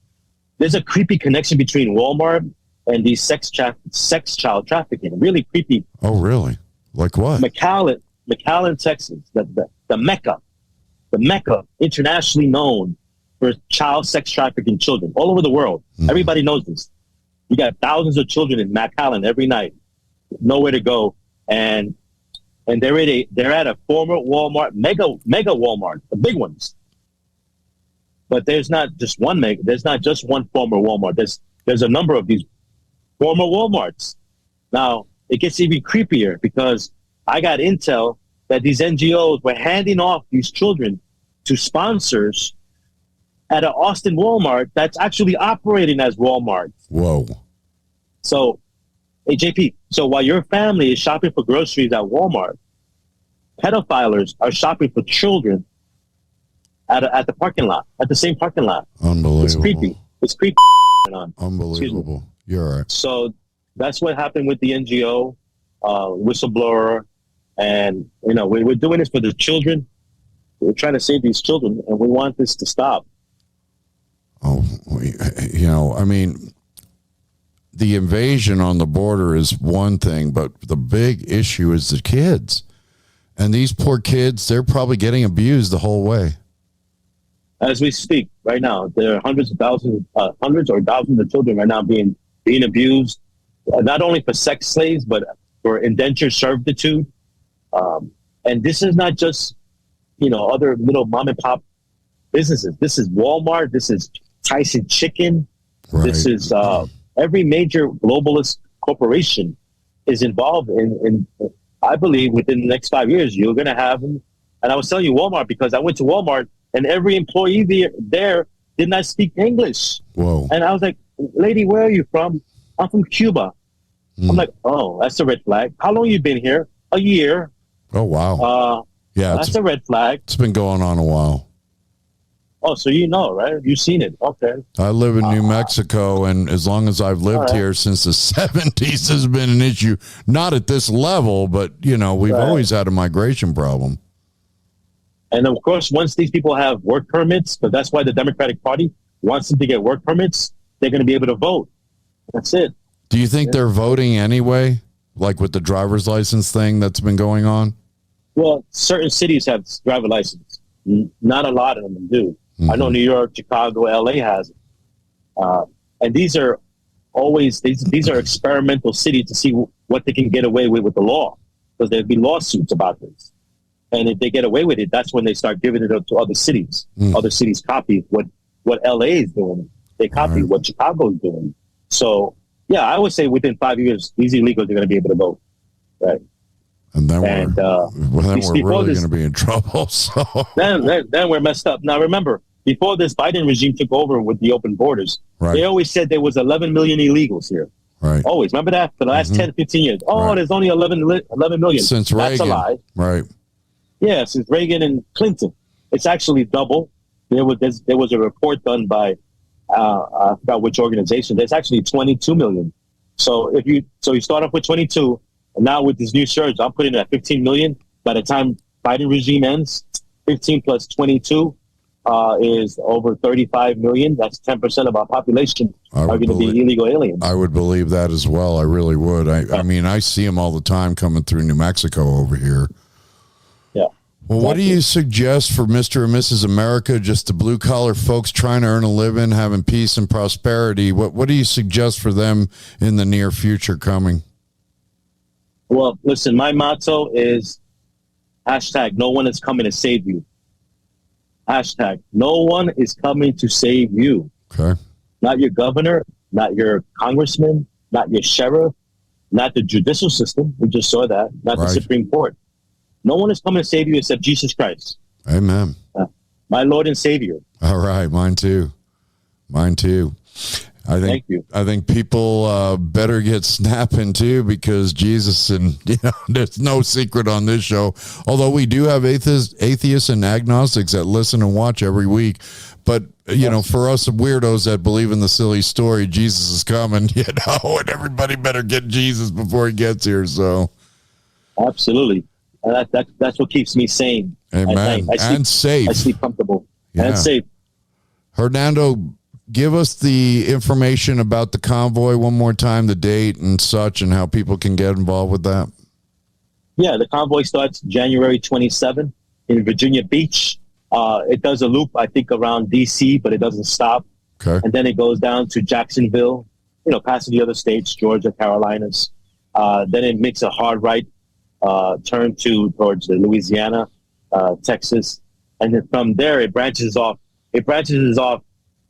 there's a creepy connection between Walmart and these sex child trafficking. Really creepy. Oh, really? Like what? McAllen, Texas, the Mecca, internationally known for child sex trafficking children all over the world. Everybody knows this. You got thousands of children in McAllen every night, nowhere to go, and they're at a former Walmart, mega Walmart, the big ones. But there's not just one former Walmart. There's a number of these former Walmarts. Now it gets even creepier because I got intel that these NGOs were handing off these children to sponsors at an Austin Walmart that's actually operating as Walmart. Whoa. So, hey, JP, so while your family is shopping for groceries at Walmart, pedophiles are shopping for children at the parking lot, at the same parking lot. Unbelievable. It's creepy. It's creepy. Unbelievable. You're all right. So that's what happened with the NGO whistleblower. And, we're doing this for the children. We're trying to save these children, and we want this to stop. Oh, I mean, the invasion on the border is one thing, but the big issue is the kids. And these poor kids, they're probably getting abused the whole way. As we speak right now, there are hundreds or thousands of children right now being abused, not only for sex slaves, but for indentured servitude. And this is not just, other little mom and pop businesses. This is Walmart. This is Tyson Chicken. Right. This is every major globalist corporation is involved in I believe within the next 5 years, you're going to have them. And I was telling you Walmart because I went to Walmart and every employee there did not speak English. Whoa. And I was like, lady, where are you from? I'm from Cuba. I'm like, oh, that's a red flag. How long you been here? A year. Oh, wow. Yeah, that's a red flag. It's been going on a while. Oh, so right? You've seen it. Okay. I live in New Mexico, and as long as I've lived here since the 70s, has been an issue. Not at this level, but, we've always had a migration problem. And, of course, once these people have work permits, but that's why the Democratic Party wants them to get work permits, they're going to be able to vote. That's it. Do you think they're voting anyway, like with the driver's license thing that's been going on? Well, certain cities have driver license. Not a lot of them do. Mm-hmm. I know New York, Chicago, LA has it. And these are experimental cities to see what they can get away with the law, because there'd be lawsuits about this. And if they get away with it, that's when they start giving it up to other cities. Other cities copy what LA is doing. They copy what Chicago is doing. So, yeah, I would say within 5 years, these illegals are going to be able to vote. Right. And then we're really going to be in trouble. So then we're messed up. Now, remember, before this Biden regime took over with the open borders, they always said there was 11 million illegals here. Right. Always. Remember that for the last 10, 15 years. Oh, there's only 11 million. Since That's Reagan. a lie. Right. Yeah, since Reagan and Clinton. It's actually double. There was a report done by, I forgot which organization. There's actually 22 million. So you start off with 22, and now with this new surge, I'm putting it at 15 million. By the time Biden regime ends, 15 plus 22 is over 35 million. That's 10% of our population are going to be illegal aliens. I would believe that as well. I really would. I mean, I see them all the time coming through New Mexico over here. Yeah. Well, what do you suggest for Mr. and Mrs. America, just the blue collar folks trying to earn a living, having peace and prosperity? What do you suggest for them in the near future coming? Well, listen, my motto is hashtag no one is coming to save you. Hashtag no one is coming to save you. Okay. Not your governor, not your congressman, not your sheriff, not the judicial system. We just saw that. Not the Supreme Court. No one is coming to save you except Jesus Christ. Amen. My Lord and Savior. All right. Mine too. Thank you. I think people better get snapping too, because Jesus, and there's no secret on this show. Although we do have atheists and agnostics that listen and watch every week, but for us weirdos that believe in the silly story, Jesus is coming, and everybody better get Jesus before he gets here. So, absolutely, and that's what keeps me sane. Amen. And safe. I sleep comfortable and safe. Hernando, give us the information about the convoy one more time, the date and such, and how people can get involved with that. Yeah, the convoy starts January 27th in Virginia Beach. It does a loop, I think, around D.C., but it doesn't stop. Okay. And then it goes down to Jacksonville, passing the other states, Georgia, Carolinas. Then it makes a hard right turn towards Louisiana, Texas. And then from there, it branches off. It branches off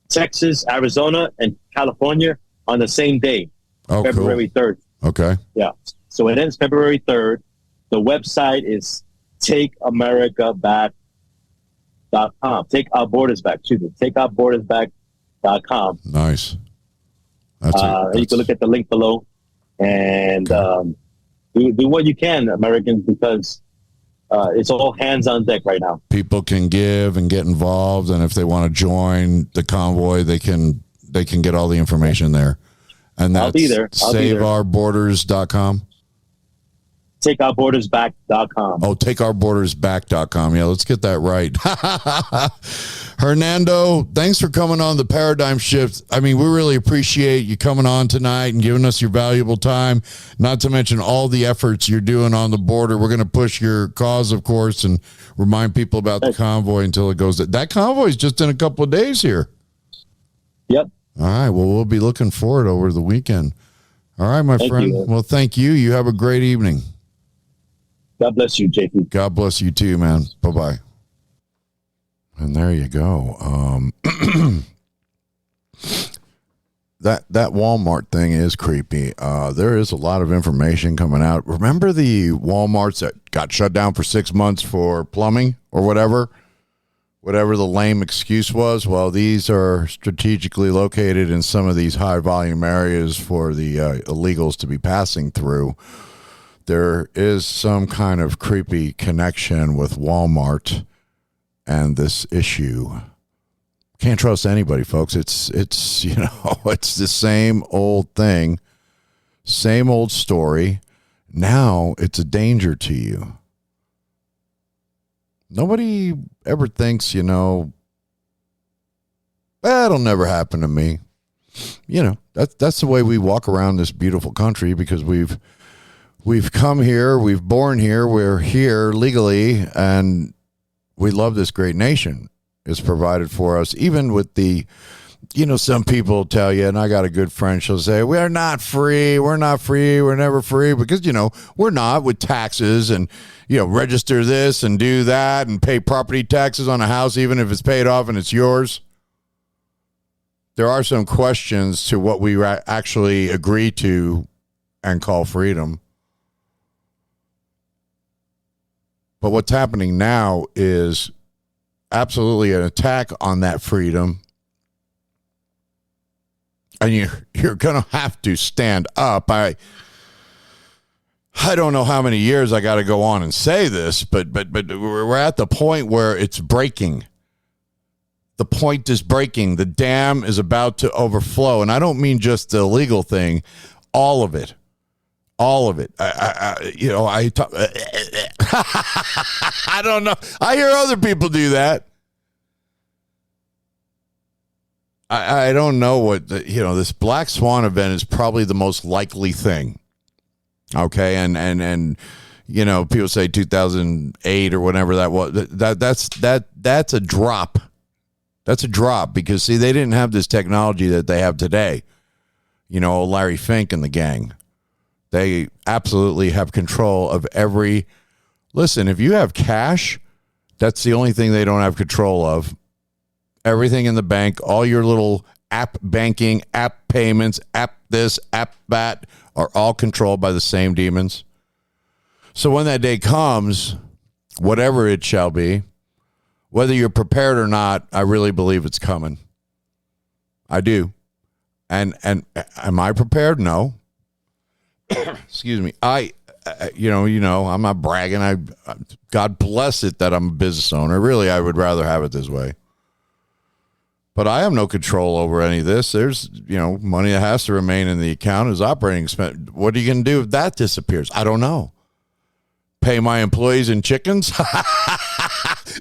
Texas, Arizona, and California on the same day, February 3rd. Okay. Yeah. So it ends February 3rd. The website is takeamericaback.com. Take Our Borders Back. takeourbordersback.com. Nice. You can look at the link below and do what you can, Americans, because it's all hands on deck right now. People can give and get involved, and if they want to join the convoy, they can get all the information there. And that's I'll be there. SaveOurBorders.com. TakeOurBordersBack.com. Oh, TakeOurBordersBack.com. Yeah, let's get that right. Hernando, thanks for coming on the Paradigm Shift. I mean, we really appreciate you coming on tonight and giving us your valuable time, not to mention all the efforts you're doing on the border. We're going to push your cause, of course, and remind people about the convoy until it goes. That convoy is just in a couple of days here. Yep. All right. Well, we'll be looking forward over the weekend. All right, my friend. Well, thank you. You have a great evening. God bless you, JP. God bless you too, man. Bye-bye. And there you go. That Walmart thing is creepy. There is a lot of information coming out. Remember the Walmarts that got shut down for 6 months for plumbing or whatever the lame excuse was? Well, these are strategically located in some of these high volume areas for the illegals to be passing through. There is some kind of creepy connection with Walmart and this issue. Can't trust anybody, folks. It's it's the same old thing, same old story. Now it's a danger to you. Nobody ever thinks, that'll never happen to me. That's the way we walk around this beautiful country, because we've come here, we've born here, we're here legally, and we love this great nation. It's provided for us, even with the, some people tell you, and I got a good friend, she'll say, we're not free, we're never free, because, we're not, with taxes and, register this and do that and pay property taxes on a house, even if it's paid off and it's yours. There are some questions to what we actually agree to and call freedom. But what's happening now is absolutely an attack on that freedom. And you're going to have to stand up. I don't know how many years I got to go on and say this, but we're at the point where it's breaking. The point is breaking. The dam is about to overflow. And I don't mean just the illegal thing, all of it. All of it. I don't know. I hear other people do that. I don't know what, this Black Swan event is probably the most likely thing. Okay. And people say 2008 or whatever that was. That's a drop. That's a drop, because, see, they didn't have this technology that they have today. Larry Fink and the gang. They absolutely have control of every. Listen, if you have cash, that's the only thing they don't have control of. Everything in the bank, all your little app banking, app payments, app this, app that, are all controlled by the same demons. So when that day comes, whatever it shall be, whether you're prepared or not, I really believe it's coming. I do. And am I prepared? No. Excuse me. I'm not bragging. God bless it that I'm a business owner. Really, I would rather have it this way. But I have no control over any of this. There's, money that has to remain in the account as operating expense. What are you going to do if that disappears? I don't know. Pay my employees in chickens?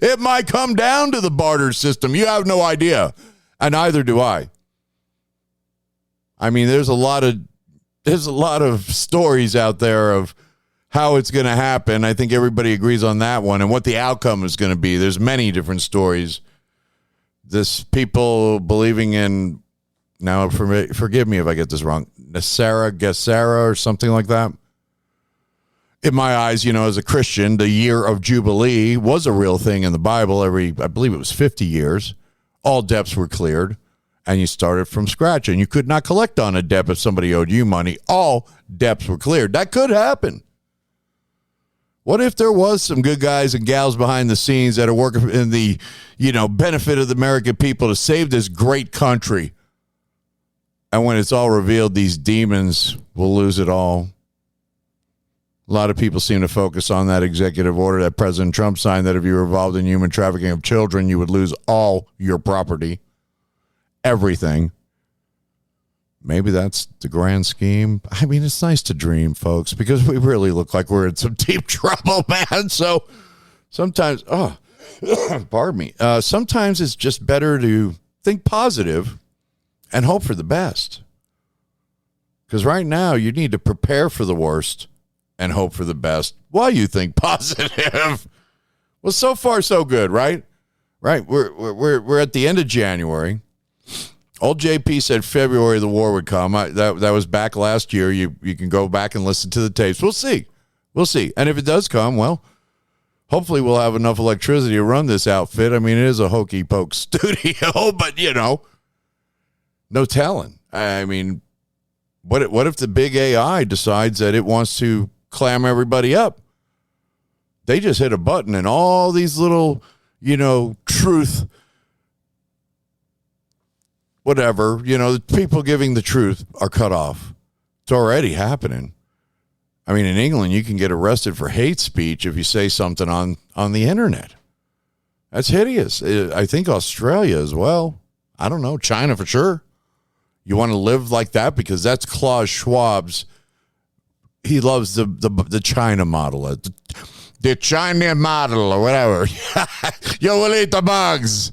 It might come down to the barter system. You have no idea. And neither do I. I mean, there's a lot of stories out there of how it's going to happen. I think everybody agrees on that one and what the outcome is going to be. There's many different stories. This people believing in, now forgive me if I get this wrong, Gesara or something like that. In my eyes, as a Christian, the year of Jubilee was a real thing in the Bible. I believe it was 50 years. All debts were cleared, and you started from scratch, and you could not collect on a debt if somebody owed you money. All debts were cleared. That could happen. What if there was some good guys and gals behind the scenes that are working in the, benefit of the American people to save this great country? And when it's all revealed, these demons will lose it all. A lot of people seem to focus on that executive order that President Trump signed that if you were involved in human trafficking of children, you would lose all your property, everything. Maybe that's the grand scheme. I mean, it's nice to dream, folks, because we really look like we're in some deep trouble, man. So sometimes, pardon me. Sometimes it's just better to think positive and hope for the best. Because right now you need to prepare for the worst and hope for the best while you think positive. Well, so far so good, right? Right. We're at the end of January. Old JP said February the war would come. That was back last year. You can go back and listen to the tapes. We'll see. And if it does come, well, hopefully we'll have enough electricity to run this outfit. I mean, it is a hokey poke studio, but no telling. I mean, what if the big AI decides that it wants to clam everybody up? They just hit a button and all these little, truth, whatever, the people giving the truth are cut off. It's already happening. I mean, in England, you can get arrested for hate speech if you say something on the internet. That's hideous. I think Australia as well. I don't know. China for sure. You want to live like that? Because that's Klaus Schwab's. He loves the China model. The China model or whatever. You will eat the bugs.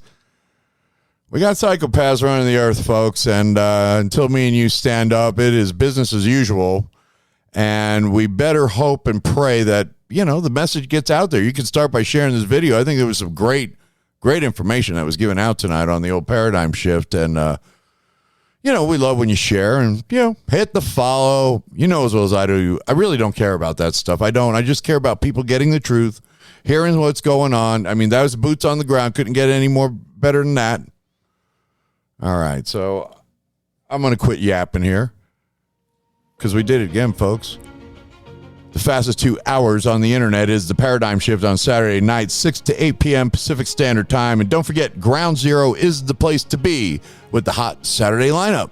We got psychopaths running the earth, folks, and until me and you stand up, it is business as usual, and we better hope and pray that, the message gets out there. You can start by sharing this video. I think there was some great information that was given out tonight on the old paradigm shift, and, we love when you share and, hit the follow. As well as I do, I really don't care about that stuff. I don't. I just care about people getting the truth, hearing what's going on. I mean, that was boots on the ground. Couldn't get any more better than that. All right, so I'm going to quit yapping here because we did it again, folks. The fastest 2 hours on the internet is the Paradigm Shift on Saturday night, 6 to 8 p.m. Pacific Standard Time. And don't forget, Ground Zero is the place to be with the hot Saturday lineup.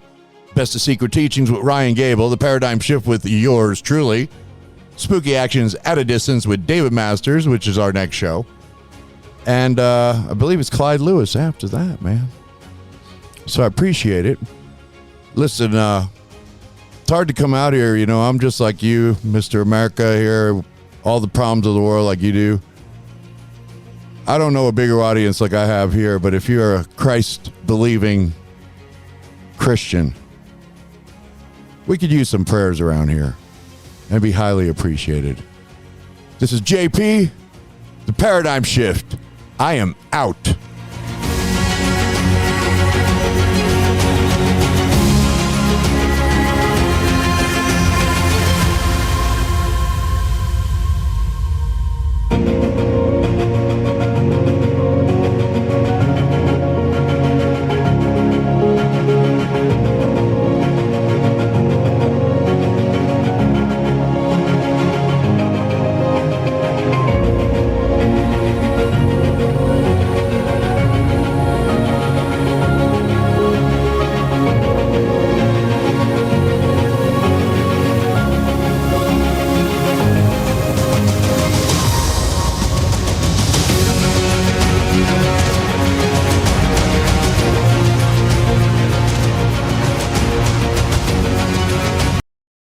Best of Secret Teachings with Ryan Gable, the Paradigm Shift with yours truly, Spooky Actions at a Distance with David Masters, which is our next show. And I believe it's Clyde Lewis after that, man. So I appreciate it. Listen, it's hard to come out here. I'm just like you, Mr. America here, all the problems of the world like you do. I don't know a bigger audience like I have here, but if you're a Christ-believing Christian, we could use some prayers around here and be highly appreciated. This is JP, the Paradigm Shift. I am out.